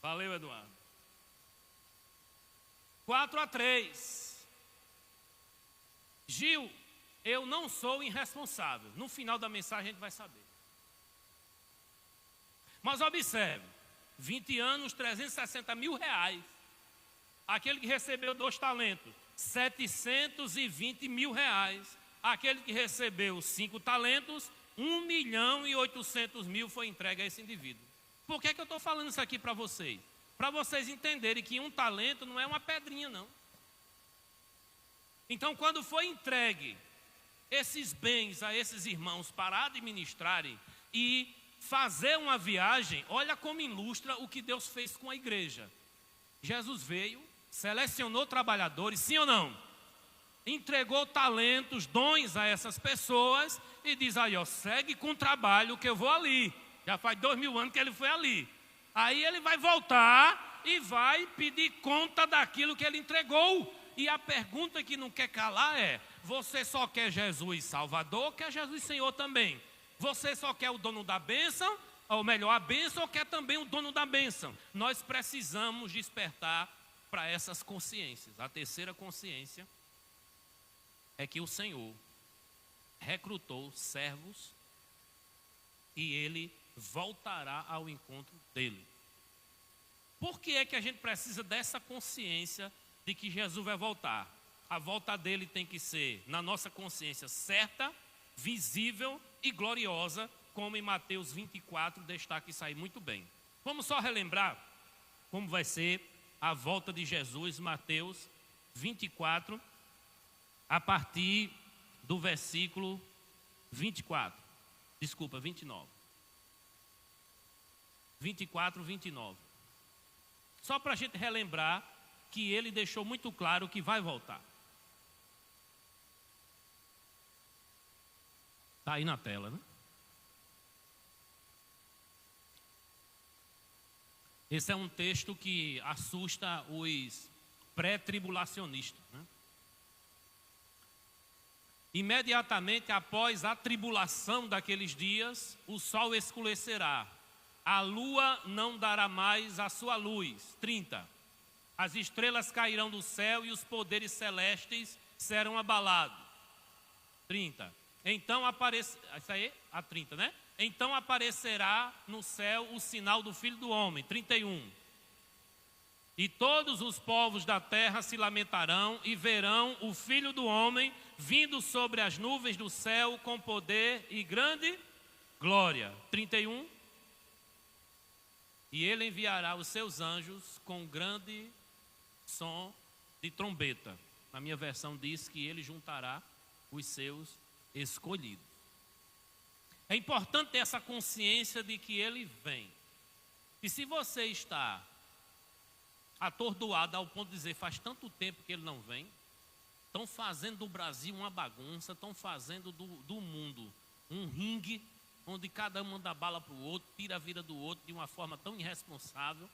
Valeu, Eduardo. 4-3. Gil, eu não sou irresponsável. No final da mensagem a gente vai saber. Mas observe, 20 anos, 360 mil reais. Aquele que recebeu 2 talentos, 720 mil reais. Aquele que recebeu 5 talentos, 1.800.000 foi entregue a esse indivíduo. Por que eu estou falando isso aqui para vocês? Para vocês entenderem que um talento não é uma pedrinha, não. Então, quando foi entregue esses bens a esses irmãos para administrarem e fazer uma viagem, olha como ilustra o que Deus fez com a igreja. Jesus veio, selecionou trabalhadores, sim ou não? Entregou talentos, dons a essas pessoas e diz aí, ó, segue com o trabalho que eu vou ali. Já faz 2000 anos que ele foi ali. Aí ele vai voltar e vai pedir conta daquilo que ele entregou. E a pergunta que não quer calar é, você só quer Jesus Salvador ou quer Jesus Senhor também? Você só quer o dono da bênção, ou melhor, a bênção, ou quer também o dono da bênção? Nós precisamos despertar para essas consciências. A terceira consciência é que o Senhor recrutou servos e ele voltará ao encontro dele. Por que é que a gente precisa dessa consciência de que Jesus vai voltar? A volta dele tem que ser, na nossa consciência, certa, visível e gloriosa, como em Mateus 24 destaca isso aí muito bem. Vamos só relembrar como vai ser a volta de Jesus, Mateus 24, a partir do versículo 29. 24, 29. Só para a gente relembrar que ele deixou muito claro que vai voltar. Está aí na tela, né? Esse é um texto que assusta os pré-tribulacionistas, né? Imediatamente após a tribulação daqueles dias, o sol escurecerá, a lua não dará mais a sua luz. 30. As estrelas cairão do céu e os poderes celestes serão abalados. 30. Então aparecerá, isso aí, a 30, né? Então aparecerá no céu o sinal do Filho do Homem. 31. E todos os povos da terra se lamentarão e verão o Filho do Homem vindo sobre as nuvens do céu com poder e grande glória. 31. E ele enviará os seus anjos com grande som de trombeta. Na minha versão diz que ele juntará os seus escolhidos. É importante ter essa consciência de que ele vem. E se você está atordoado ao ponto de dizer, faz tanto tempo que ele não vem, estão fazendo do Brasil uma bagunça, estão fazendo do mundo um ringue, onde cada um manda bala para o outro, tira a vida do outro de uma forma tão irresponsável,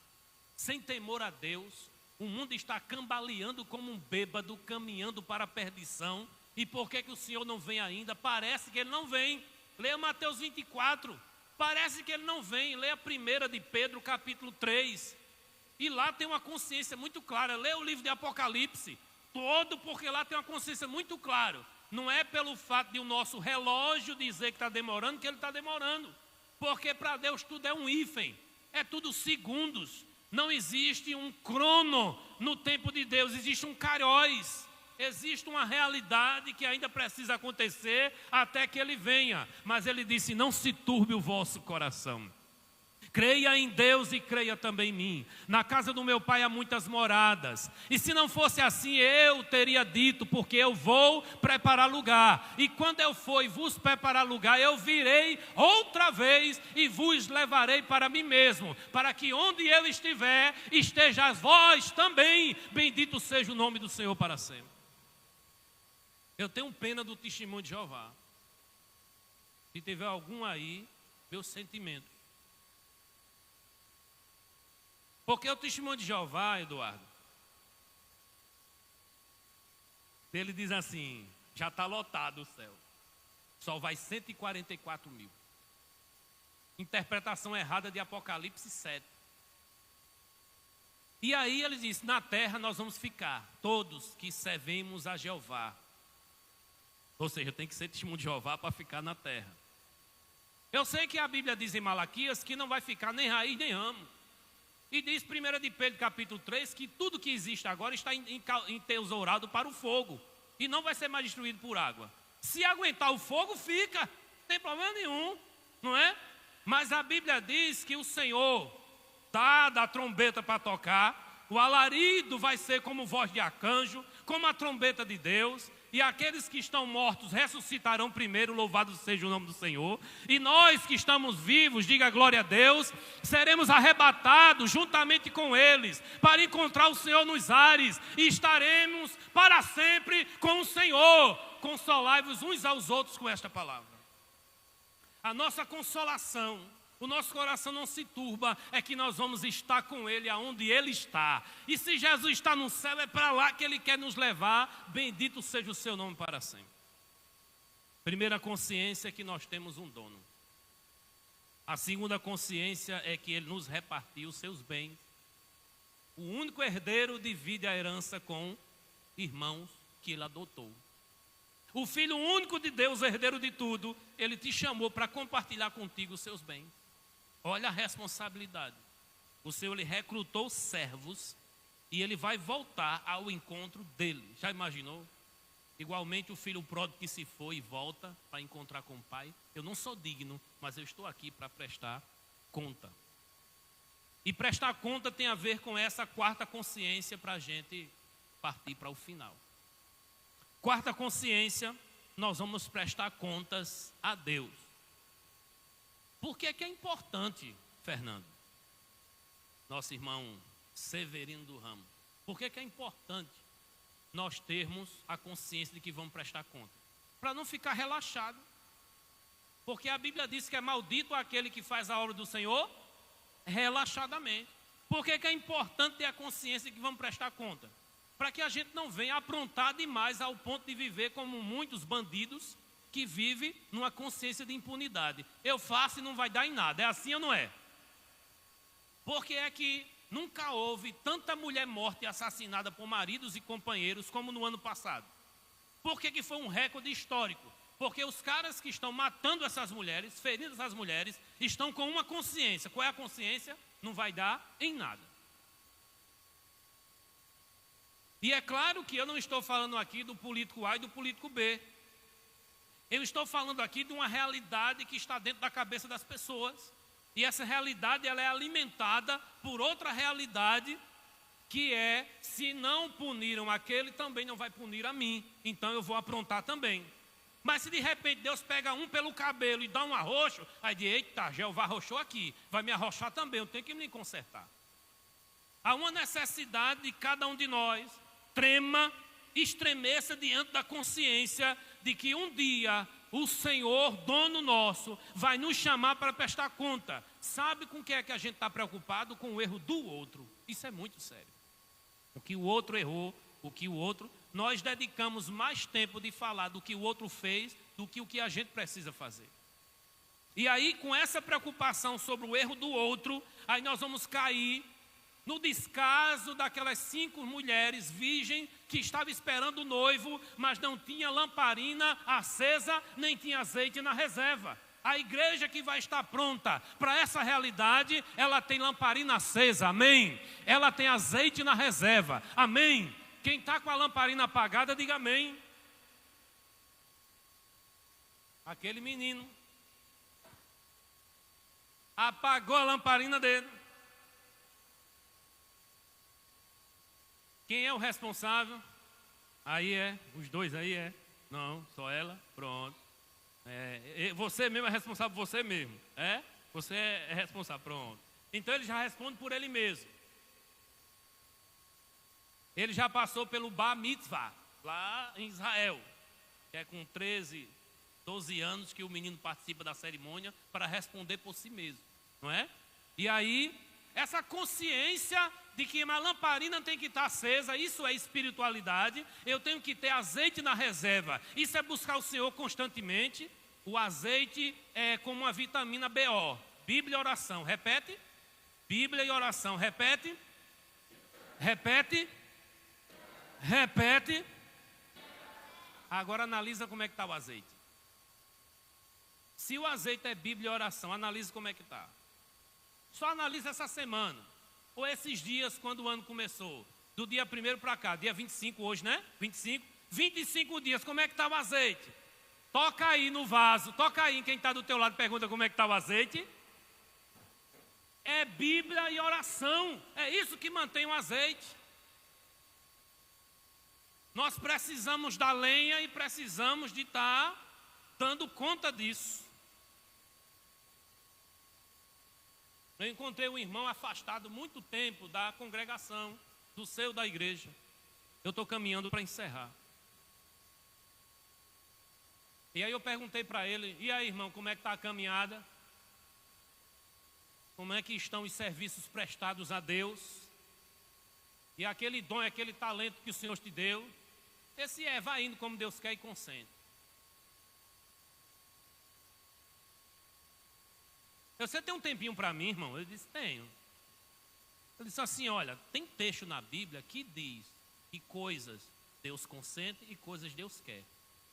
sem temor a Deus. O mundo está cambaleando como um bêbado, caminhando para a perdição. E por que o Senhor não vem ainda? Parece que ele não vem. Leia Mateus 24. Parece que ele não vem. Leia 1 de Pedro, capítulo 3. E lá tem uma consciência muito clara. Leia o livro de Apocalipse todo, porque lá tem uma consciência muito clara. Não é pelo fato de o nosso relógio dizer que está demorando, que ele está demorando. Porque para Deus tudo é um hífen. É tudo segundos. Não existe um crono no tempo de Deus. Existe um kairos. Existe uma realidade que ainda precisa acontecer até que ele venha. Mas ele disse, não se turbe o vosso coração. Creia em Deus e creia também em mim. Na casa do meu pai há muitas moradas. E se não fosse assim, eu teria dito, porque eu vou preparar lugar. E quando eu for e vos preparar lugar, eu virei outra vez e vos levarei para mim mesmo, para que onde eu estiver, estejais vós também. Bendito seja o nome do Senhor para sempre. Eu tenho pena do testemunho de Jeová. Se tiver algum aí, meu sentimento. Porque o testemunho de Jeová, Eduardo, ele diz assim, já está lotado o céu. Só vai 144 mil. Interpretação errada de Apocalipse 7. E aí ele diz, na terra nós vamos ficar, todos que servemos a Jeová. Ou seja, tem que ser testemunho de Jeová para ficar na terra. Eu sei que a Bíblia diz em Malaquias que não vai ficar nem raiz nem ramo. E diz 1 de Pedro capítulo 3 que tudo que existe agora está entesourado para o fogo. E não vai ser mais destruído por água. Se aguentar o fogo, fica. Não tem problema nenhum, não é? Mas a Bíblia diz que o Senhor dá a trombeta para tocar. O alarido vai ser como voz de arcanjo, como a trombeta de Deus. E aqueles que estão mortos ressuscitarão primeiro, louvado seja o nome do Senhor. E nós que estamos vivos, diga glória a Deus, seremos arrebatados juntamente com eles, para encontrar o Senhor nos ares, e estaremos para sempre com o Senhor. Consolai-vos uns aos outros com esta palavra. A nossa consolação, o nosso coração não se turba, é que nós vamos estar com Ele aonde Ele está. E se Jesus está no céu, é para lá que Ele quer nos levar. Bendito seja o seu nome para sempre. Primeira consciência é que nós temos um dono. A segunda consciência é que Ele nos repartiu os seus bens. O único herdeiro divide a herança com irmãos que Ele adotou. O Filho único de Deus, herdeiro de tudo, Ele te chamou para compartilhar contigo os seus bens. Olha a responsabilidade. O Senhor lhe recrutou servos e Ele vai voltar ao encontro dele. Já imaginou? Igualmente o filho pródigo que se foi e volta para encontrar com o pai. Eu não sou digno, mas eu estou aqui para prestar conta. E prestar conta tem a ver com essa quarta consciência para a gente partir para o final. Quarta consciência, nós vamos prestar contas a Deus. Por que é importante, Fernando? Nosso irmão Severino do Ramo. Por que é importante nós termos a consciência de que vamos prestar conta? Para não ficar relaxado. Porque a Bíblia diz que é maldito aquele que faz a obra do Senhor relaxadamente. Por que é importante ter a consciência de que vamos prestar conta? Para que a gente não venha aprontar demais ao ponto de viver como muitos bandidos que vivem numa consciência de impunidade. Eu faço e não vai dar em nada. É assim ou não é? Porque é que nunca houve tanta mulher morta e assassinada por maridos e companheiros como no ano passado. Por que foi um recorde histórico? Porque os caras que estão matando essas mulheres, ferindo essas mulheres, estão com uma consciência. Qual é a consciência? Não vai dar em nada. E é claro que eu não estou falando aqui do político A e do político B. Eu estou falando aqui de uma realidade que está dentro da cabeça das pessoas. E essa realidade ela é alimentada por outra realidade, que é, se não puniram aquele, também não vai punir a mim. Então eu vou aprontar também. Mas se de repente Deus pega um pelo cabelo e dá um arroxo, aí diz, eita, Jeová arrochou aqui, vai me arrochar também, eu tenho que me consertar. Há uma necessidade de cada um de nós trema, estremeça diante da consciência de que um dia o Senhor, dono nosso, vai nos chamar para prestar conta. Sabe com o que é que a gente está preocupado? Com o erro do outro. Isso é muito sério. O que o outro errou, o que o outro... Nós dedicamos mais tempo de falar do que o outro fez do que o que a gente precisa fazer. E aí, com essa preocupação sobre o erro do outro, aí nós vamos cair no descaso daquelas 5 mulheres virgens que estavam esperando o noivo, mas não tinha lamparina acesa, nem tinha azeite na reserva. A igreja que vai estar pronta para essa realidade, ela tem lamparina acesa, amém? Ela tem azeite na reserva, amém? Quem está com a lamparina apagada, diga amém. Aquele menino apagou a lamparina dele. Quem é o responsável? Aí é, os dois aí é. Não, só ela, pronto. Você mesmo é responsável por você mesmo. É? Você é responsável, pronto. Então ele já responde por ele mesmo. Ele já passou pelo Bar Mitzvah, lá em Israel. Que é com 13, 12 anos que o menino participa da cerimônia para responder por si mesmo. Não é? E aí, essa consciência de que uma lamparina tem que estar acesa, isso é espiritualidade. Eu tenho que ter azeite na reserva. Isso é buscar o Senhor constantemente. O azeite é como uma vitamina BO. Bíblia e oração. Repete. Bíblia e oração. Repete. Repete. Repete. Agora analisa como é que está o azeite. Se o azeite é Bíblia e oração, analisa como é que está. Só analisa essa semana. Ou esses dias, quando o ano começou. Do dia 1º para cá, dia 25 hoje, né? 25 dias, como é que está o azeite? Toca aí no vaso, toca aí em quem está do teu lado, pergunta como é que está o azeite. É Bíblia e oração, é isso que mantém o azeite. Nós precisamos da lenha e precisamos de estar dando conta disso. Eu encontrei um irmão afastado muito tempo da congregação, do seio da igreja. Eu estou caminhando para encerrar. E aí eu perguntei para ele, e aí irmão, como é que está a caminhada? Como é que estão os serviços prestados a Deus? E aquele dom, aquele talento que o Senhor te deu? Esse vai indo como Deus quer e consente. Você tem um tempinho para mim, irmão? Eu disse, tenho. Ele disse assim, olha, tem texto na Bíblia que diz que coisas Deus consente e coisas Deus quer.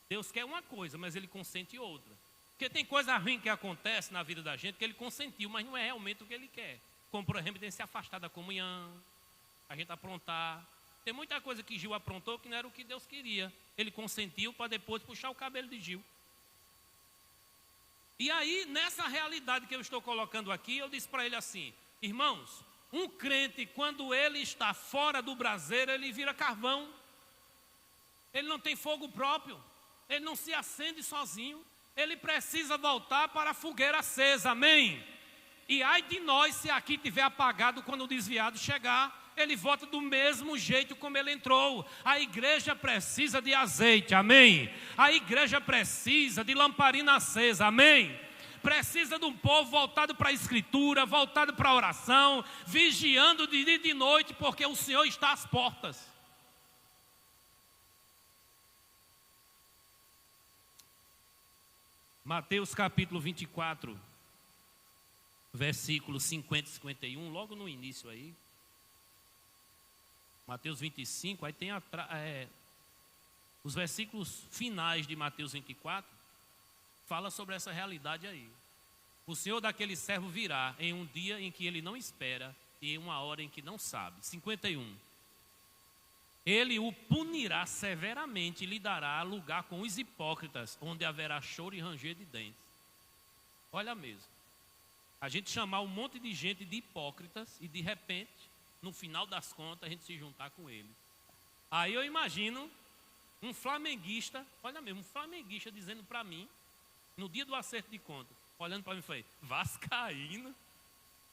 Deus quer uma coisa, mas Ele consente outra. Porque tem coisa ruim que acontece na vida da gente que Ele consentiu, mas não é realmente o que Ele quer. Como, por exemplo, se afastar da comunhão, a gente aprontar. Tem muita coisa que Gil aprontou que não era o que Deus queria. Ele consentiu para depois puxar o cabelo de Gil. E aí, nessa realidade que eu estou colocando aqui, eu disse para ele assim, irmãos, um crente, quando ele está fora do braseiro, ele vira carvão. Ele não tem fogo próprio. Ele não se acende sozinho. Ele precisa voltar para a fogueira acesa, amém? E ai de nós se aqui tiver apagado quando o desviado chegar. Ele volta do mesmo jeito como ele entrou. A igreja precisa de azeite, amém? A igreja precisa de lamparina acesa, amém? Precisa de um povo voltado para a escritura, voltado para a oração, vigiando de dia e de noite, porque o Senhor está às portas. Mateus capítulo 24, versículos 50 e 51, logo no início aí. Mateus 25, aí tem os versículos finais de Mateus 24, fala sobre essa realidade aí. O Senhor daquele servo virá em um dia em que ele não espera e em uma hora em que não sabe. 51. Ele o punirá severamente e lhe dará lugar com os hipócritas, onde haverá choro e ranger de dentes. Olha mesmo, a gente chamar um monte de gente de hipócritas e de repente, no final das contas, a gente se juntar com eles. Aí eu imagino um flamenguista, olha mesmo, um flamenguista dizendo para mim, no dia do acerto de contas, olhando para mim e falei, vascaíno,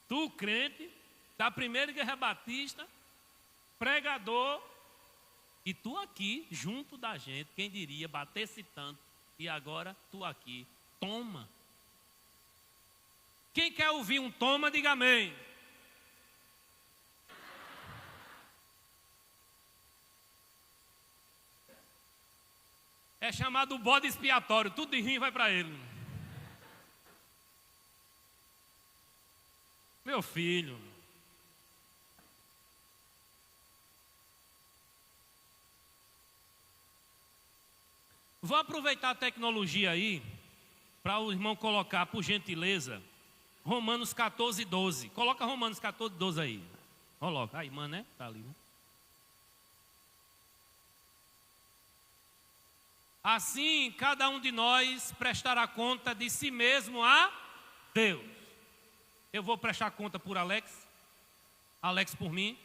tu crente, da primeira igreja batista, pregador, e tu aqui, junto da gente, quem diria, batesse tanto, e agora tu aqui, toma. Quem quer ouvir um toma, diga amém. É chamado bode expiatório, tudo de ruim vai para ele. Meu filho. Vou aproveitar a tecnologia aí, para o irmão colocar, por gentileza, Romanos 14, 12. Coloca Romanos 14, 12 aí. Coloca. A irmã, né? Está ali, né? Assim, cada um de nós prestará conta de si mesmo a Deus. Eu vou prestar conta por Alex, Alex por mim,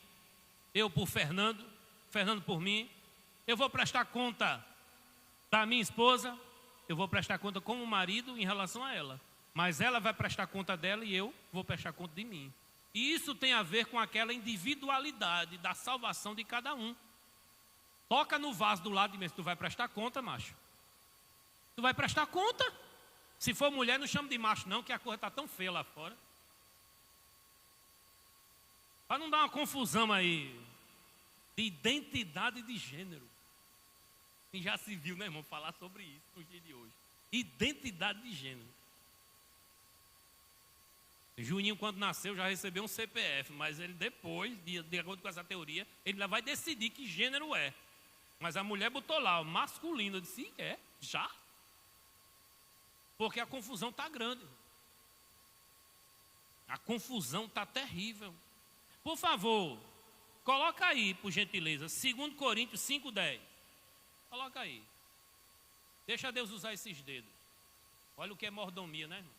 eu por Fernando, Fernando por mim. Eu vou prestar conta da minha esposa, eu vou prestar conta como marido em relação a ela. Mas ela vai prestar conta dela e eu vou prestar conta de mim. E isso tem a ver com aquela individualidade da salvação de cada um. Toca no vaso do lado e diz, tu vai prestar conta, macho. Tu vai prestar conta. Se for mulher, não chama de macho não, que a coisa está tão feia lá fora. Para não dar uma confusão aí de identidade de gênero. Quem já se viu, né, irmão, falar sobre isso no dia de hoje. Identidade de gênero. Juninho, quando nasceu, já recebeu um CPF, mas ele depois, de acordo com essa teoria, ele ainda vai decidir que gênero é. Mas a mulher botou lá, o masculino. Eu disse, já? Porque a confusão está grande. A confusão está terrível. Por favor, coloca aí, por gentileza, 2 Coríntios 5,10. Coloca aí. Deixa Deus usar esses dedos. Olha o que é mordomia, né, irmão?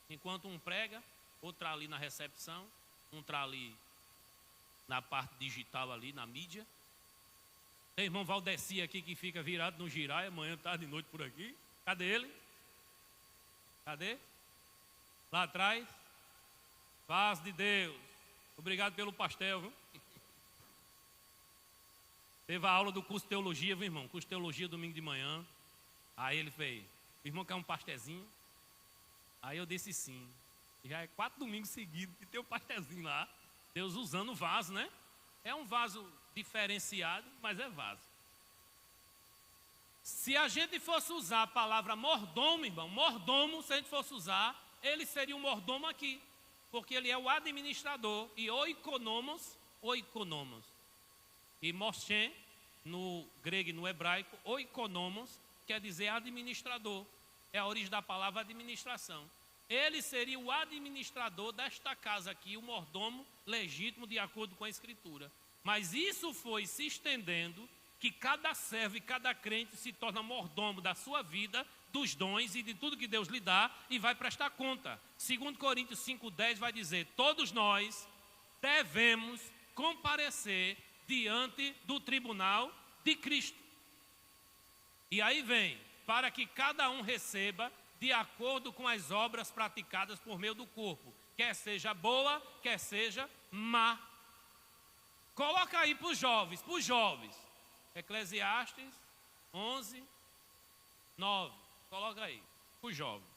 Enquanto um prega, outro ali na recepção, um está ali na parte digital ali, na mídia. Tem irmão Valdeci aqui que fica virado no girai, amanhã, tarde e noite por aqui. Cadê ele? Cadê? Lá atrás. Paz de Deus. Obrigado pelo pastel, viu? Teve a aula do curso de teologia, viu, irmão? Curso de teologia domingo de manhã. Aí ele fez, o irmão quer um pastelzinho? Aí eu disse sim. Já é 4 domingos seguidos que tem um pastelzinho lá. Deus usando o vaso, né? É um vaso diferenciado, mas é vaso. Se a gente fosse usar a palavra mordomo, irmão, mordomo, se a gente fosse usar, ele seria um mordomo aqui. Porque ele é o administrador. E oikonomos. E Moshe, no grego e no hebraico, oikonomos, quer dizer administrador. É a origem da palavra administração. Ele seria o administrador desta casa aqui, o mordomo legítimo de acordo com a Escritura. Mas isso foi se estendendo, que cada servo e cada crente se torna mordomo da sua vida, dos dons e de tudo que Deus lhe dá e vai prestar conta. 2 Coríntios 5,10 vai dizer, todos nós devemos comparecer diante do tribunal de Cristo. E aí vem, para que cada um receba de acordo com as obras praticadas por meio do corpo, quer seja boa, quer seja má. Coloca aí para os jovens, Eclesiastes 11, 9, coloca aí, para os jovens.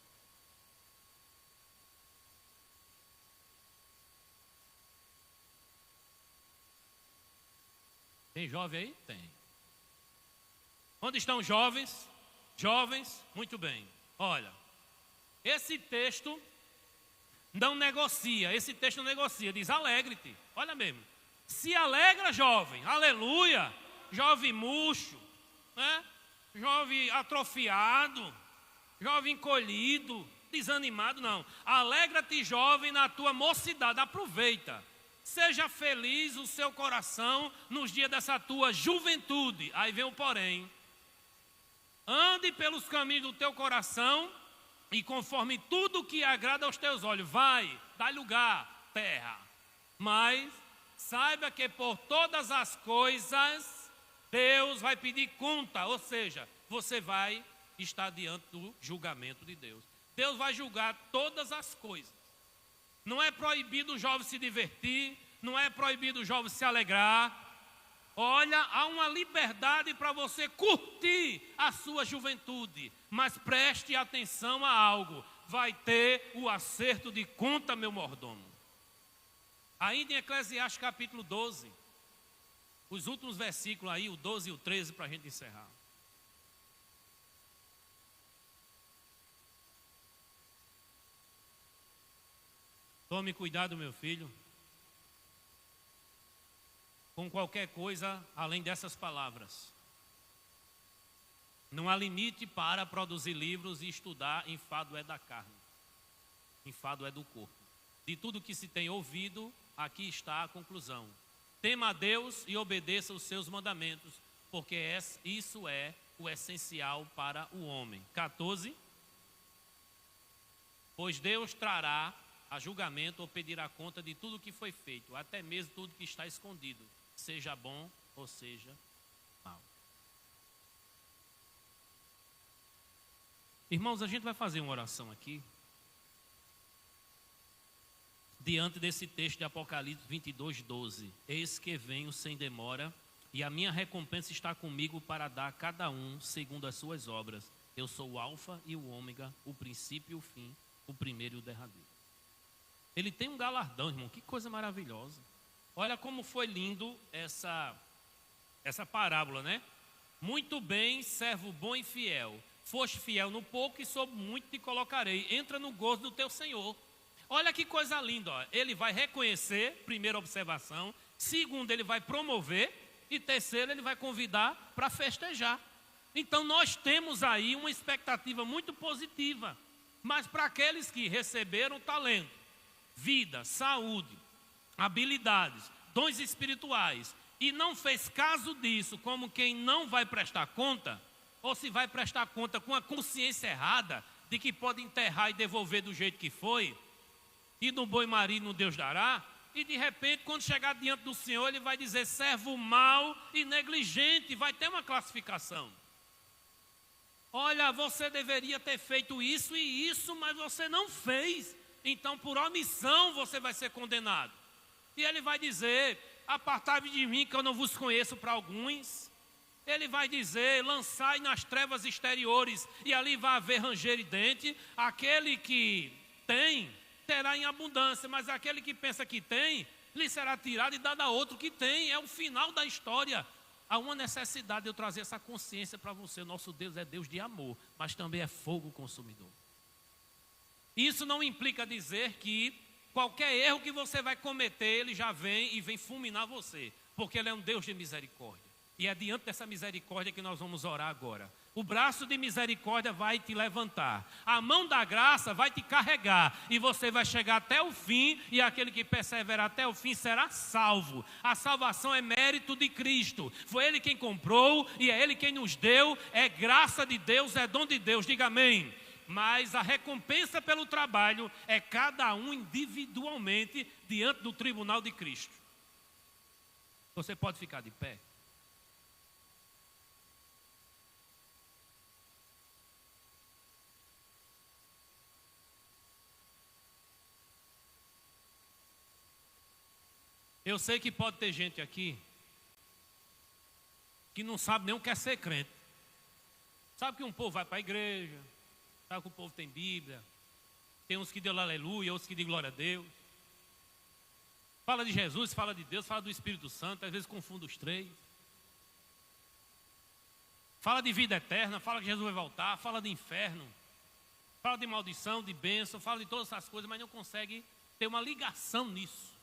Tem jovem aí? Tem. Onde estão os jovens? Jovens, muito bem. Olha, esse texto não negocia, diz alegre-te. Olha mesmo, se alegra jovem, aleluia, jovem murcho, né? Jovem atrofiado, jovem encolhido, desanimado, não. Alegra-te jovem na tua mocidade, aproveita. Seja feliz o seu coração nos dias dessa tua juventude. Aí vem o porém. Ande pelos caminhos do teu coração e conforme tudo que agrada aos teus olhos. Vai, dá lugar, terra. Mas saiba que por todas as coisas Deus vai pedir conta. Ou seja, você vai estar diante do julgamento de Deus. Deus vai julgar todas as coisas. Não é proibido o jovem se divertir, não é proibido o jovem se alegrar. Olha, há uma liberdade para você curtir a sua juventude, mas preste atenção a algo, vai ter o acerto de conta, meu mordomo. Ainda em Eclesiastes capítulo 12, os últimos versículos aí, o 12 e o 13, para a gente encerrar. Tome cuidado, meu filho, com qualquer coisa além dessas palavras. Não há limite para produzir livros e estudar, enfado é da carne, enfado é do corpo. De tudo que se tem ouvido, aqui está a conclusão. Tema a Deus e obedeça os seus mandamentos, porque isso é o essencial para o homem. 14. Pois Deus trará a julgamento ou pedirá conta de tudo que foi feito, até mesmo tudo que está escondido, seja bom ou seja mal. Irmãos, a gente vai fazer uma oração aqui, diante desse texto de Apocalipse 22, 12. Eis que venho sem demora, e a minha recompensa está comigo para dar a cada um segundo as suas obras. Eu sou o alfa e o ômega, o princípio e o fim, o primeiro e o derradeiro. Ele tem um galardão, irmão, que coisa maravilhosa. Olha como foi lindo essa parábola, né? Muito bem, servo bom e fiel. Foste fiel no pouco e sobre muito te colocarei. Entra no gozo do teu Senhor. Olha que coisa linda, ó. Ele vai reconhecer, primeira observação. Segundo, ele vai promover. E terceiro, ele vai convidar para festejar. Então nós temos aí uma expectativa muito positiva. Mas para aqueles que receberam talento, vida, saúde, habilidades, dons espirituais, e não fez caso disso como quem não vai prestar conta, ou se vai prestar conta com a consciência errada, de que pode enterrar e devolver do jeito que foi, e no boi marido Deus dará, e de repente, quando chegar diante do Senhor, ele vai dizer servo mau e negligente, vai ter uma classificação. Olha, você deveria ter feito isso e isso, mas você não fez, então por omissão você vai ser condenado. E ele vai dizer, apartai-vos de mim que eu não vos conheço para alguns. Ele vai dizer, lançai nas trevas exteriores, e ali vai haver ranger e dente. Aquele que tem, terá em abundância, mas aquele que pensa que tem, lhe será tirado e dado a outro que tem. É o final da história. Há uma necessidade de eu trazer essa consciência para você. Nosso Deus é Deus de amor, mas também é fogo consumidor. Isso não implica dizer que qualquer erro que você vai cometer, ele já vem e vem fulminar você, porque ele é um Deus de misericórdia. E é diante dessa misericórdia que nós vamos orar agora. O braço de misericórdia vai te levantar, a mão da graça vai te carregar, e você vai chegar até o fim, e aquele que perseverar até o fim será salvo. A salvação é mérito de Cristo, foi Ele quem comprou, e é Ele quem nos deu, é graça de Deus, é dom de Deus, diga amém. Mas a recompensa pelo trabalho é cada um individualmente diante do tribunal de Cristo. Você pode ficar de pé? Eu sei que pode ter gente aqui que não sabe nem o que é ser crente. Sabe que um povo vai para a igreja, sabe que o povo tem Bíblia, tem uns que dão aleluia, outros que dizem glória a Deus. Fala de Jesus, fala de Deus, fala do Espírito Santo, às vezes confunde os três. Fala de vida eterna, fala que Jesus vai voltar, fala de inferno, fala de maldição, de bênção, fala de todas essas coisas, mas não consegue ter uma ligação nisso.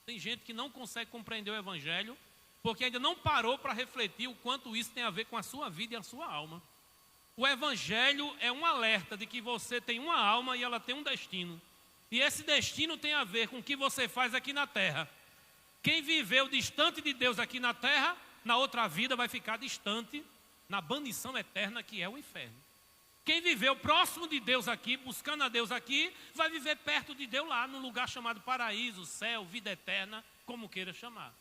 Tem gente que não consegue compreender o Evangelho, porque ainda não parou para refletir o quanto isso tem a ver com a sua vida e a sua alma. O Evangelho é um alerta de que você tem uma alma e ela tem um destino. E esse destino tem a ver com o que você faz aqui na terra. Quem viveu distante de Deus aqui na terra, na outra vida vai ficar distante, na banição eterna que é o inferno. Quem viveu próximo de Deus aqui, buscando a Deus aqui, vai viver perto de Deus lá, num lugar chamado paraíso, céu, vida eterna, como queira chamar.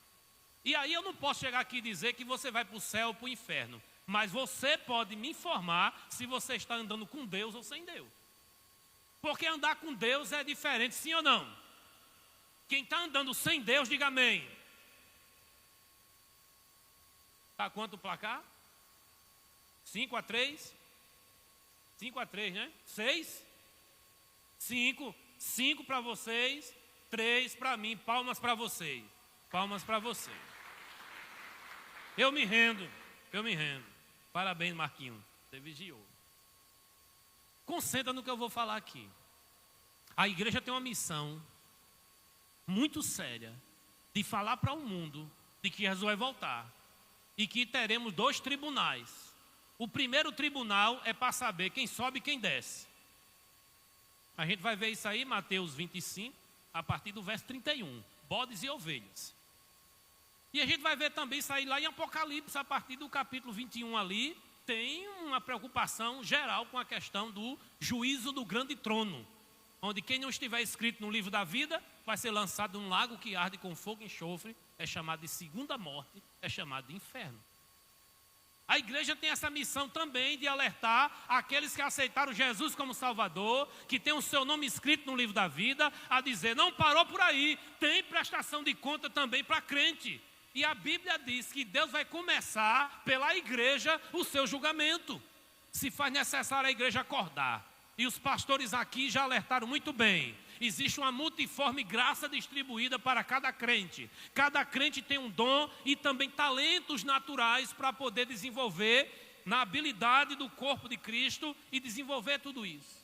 E aí eu não posso chegar aqui e dizer que você vai para o céu ou para o inferno. Mas você pode me informar se você está andando com Deus ou sem Deus. Porque andar com Deus é diferente, sim ou não? Quem está andando sem Deus, diga amém. Está quanto o placar? 5-3? 5-3, né? 6? 5. 5 para vocês, 3 para mim. Palmas para vocês. Palmas para vocês. Eu me rendo. Parabéns, Marquinhos. Você vigiou. Concentra no que eu vou falar aqui. A igreja tem uma missão muito séria de falar para o mundo de que Jesus vai voltar e que teremos 2 tribunais. O primeiro tribunal é para saber quem sobe e quem desce. A gente vai ver isso aí em Mateus 25, a partir do verso 31. Bodes e ovelhas. E a gente vai ver também isso aí lá em Apocalipse, a partir do capítulo 21 ali, tem uma preocupação geral com a questão do juízo do grande trono, onde quem não estiver escrito no livro da vida vai ser lançado num lago que arde com fogo e enxofre, é chamado de segunda morte, é chamado de inferno. A igreja tem essa missão também de alertar aqueles que aceitaram Jesus como Salvador, que tem o seu nome escrito no livro da vida, a dizer, não parou por aí, tem prestação de conta também para crente. E a Bíblia diz que Deus vai começar pela igreja o seu julgamento. Se faz necessário a igreja acordar. E os pastores aqui já alertaram muito bem. Existe uma multiforme graça distribuída para cada crente. Cada crente tem um dom e também talentos naturais para poder desenvolver na habilidade do corpo de Cristo e desenvolver tudo isso.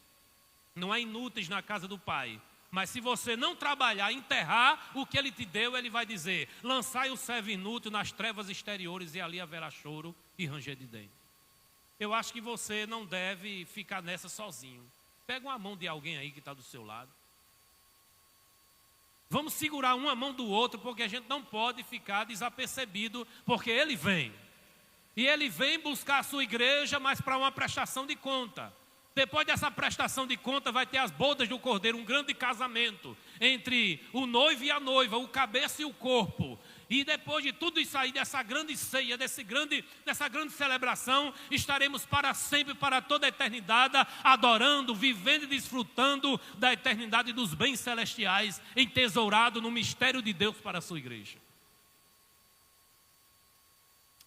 Não há inúteis na casa do Pai. Mas se você não trabalhar, enterrar o que ele te deu, ele vai dizer: lançai o servo inútil nas trevas exteriores e ali haverá choro e ranger de dente. Eu acho que você não deve ficar nessa sozinho. Pega uma mão de alguém aí que está do seu lado. Vamos segurar uma mão do outro, porque a gente não pode ficar desapercebido, porque ele vem. E ele vem buscar a sua igreja, mas para uma prestação de conta. Depois dessa prestação de conta vai ter as bodas do Cordeiro, um grande casamento entre o noivo e a noiva, o cabeça e o corpo. E depois de tudo isso aí, dessa grande ceia, dessa grande celebração, estaremos para sempre, para toda a eternidade, adorando, vivendo e desfrutando da eternidade dos bens celestiais, entesourado no mistério de Deus para a sua igreja.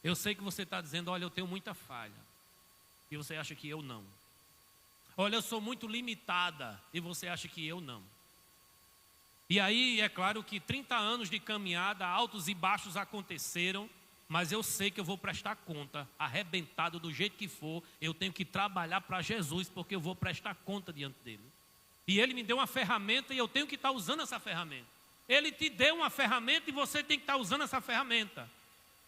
Eu sei que você está dizendo: olha, eu tenho muita falha. E você acha que eu não. Olha, eu sou muito limitada. E você acha que eu não. E aí, é claro que 30 anos de caminhada, altos e baixos aconteceram. Mas eu sei que eu vou prestar conta, arrebentado do jeito que for. Eu tenho que trabalhar para Jesus, porque eu vou prestar conta diante dele. E ele me deu uma ferramenta e eu tenho que estar usando essa ferramenta. Ele te deu uma ferramenta e você tem que estar usando essa ferramenta.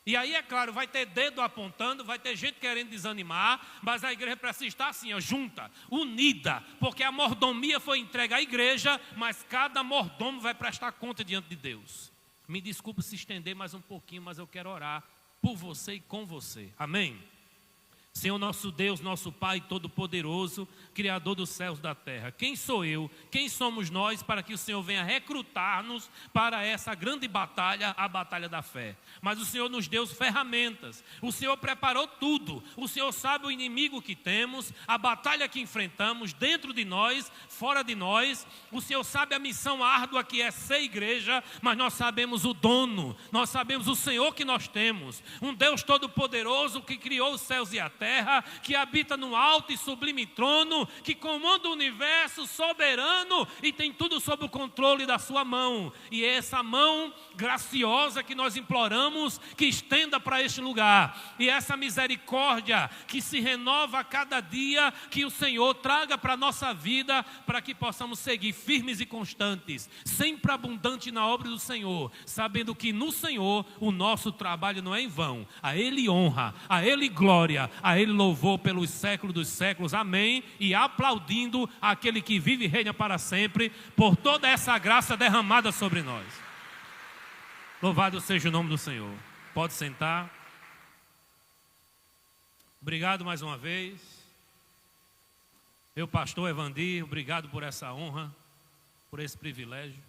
E aí, é claro, vai ter dedo apontando, vai ter gente querendo desanimar, mas a igreja precisa estar assim, ó, junta, unida, porque a mordomia foi entregue à igreja, mas cada mordomo vai prestar conta diante de Deus. Me desculpe se estender mais um pouquinho, mas eu quero orar por você e com você. Amém? Senhor nosso Deus, nosso Pai Todo-Poderoso, Criador dos céus e da terra. Quem sou eu? Quem somos nós para que o Senhor venha recrutar-nos para essa grande batalha, a batalha da fé? Mas o Senhor nos deu ferramentas, o Senhor preparou tudo, o Senhor sabe o inimigo que temos, a batalha que enfrentamos dentro de nós, fora de nós. O Senhor sabe a missão árdua que é ser igreja, mas nós sabemos o dono, nós sabemos o Senhor que nós temos, um Deus Todo-Poderoso que criou os céus e a terra, que habita no alto e sublime trono, que comanda o universo, soberano e tem tudo sob o controle da sua mão. E é essa mão graciosa que nós imploramos que estenda para este lugar, e essa misericórdia que se renova a cada dia, que o Senhor traga para a nossa vida, para que possamos seguir firmes e constantes, sempre abundante na obra do Senhor, sabendo que no Senhor o nosso trabalho não é em vão. A Ele honra, a Ele glória, a Ele louvor pelos séculos dos séculos. Amém. E aplaudindo aquele que vive e reina para sempre, por toda essa graça derramada sobre nós. Louvado seja o nome do Senhor. Pode sentar. Obrigado mais uma vez. Meu pastor Evandir, obrigado por essa honra, por esse privilégio.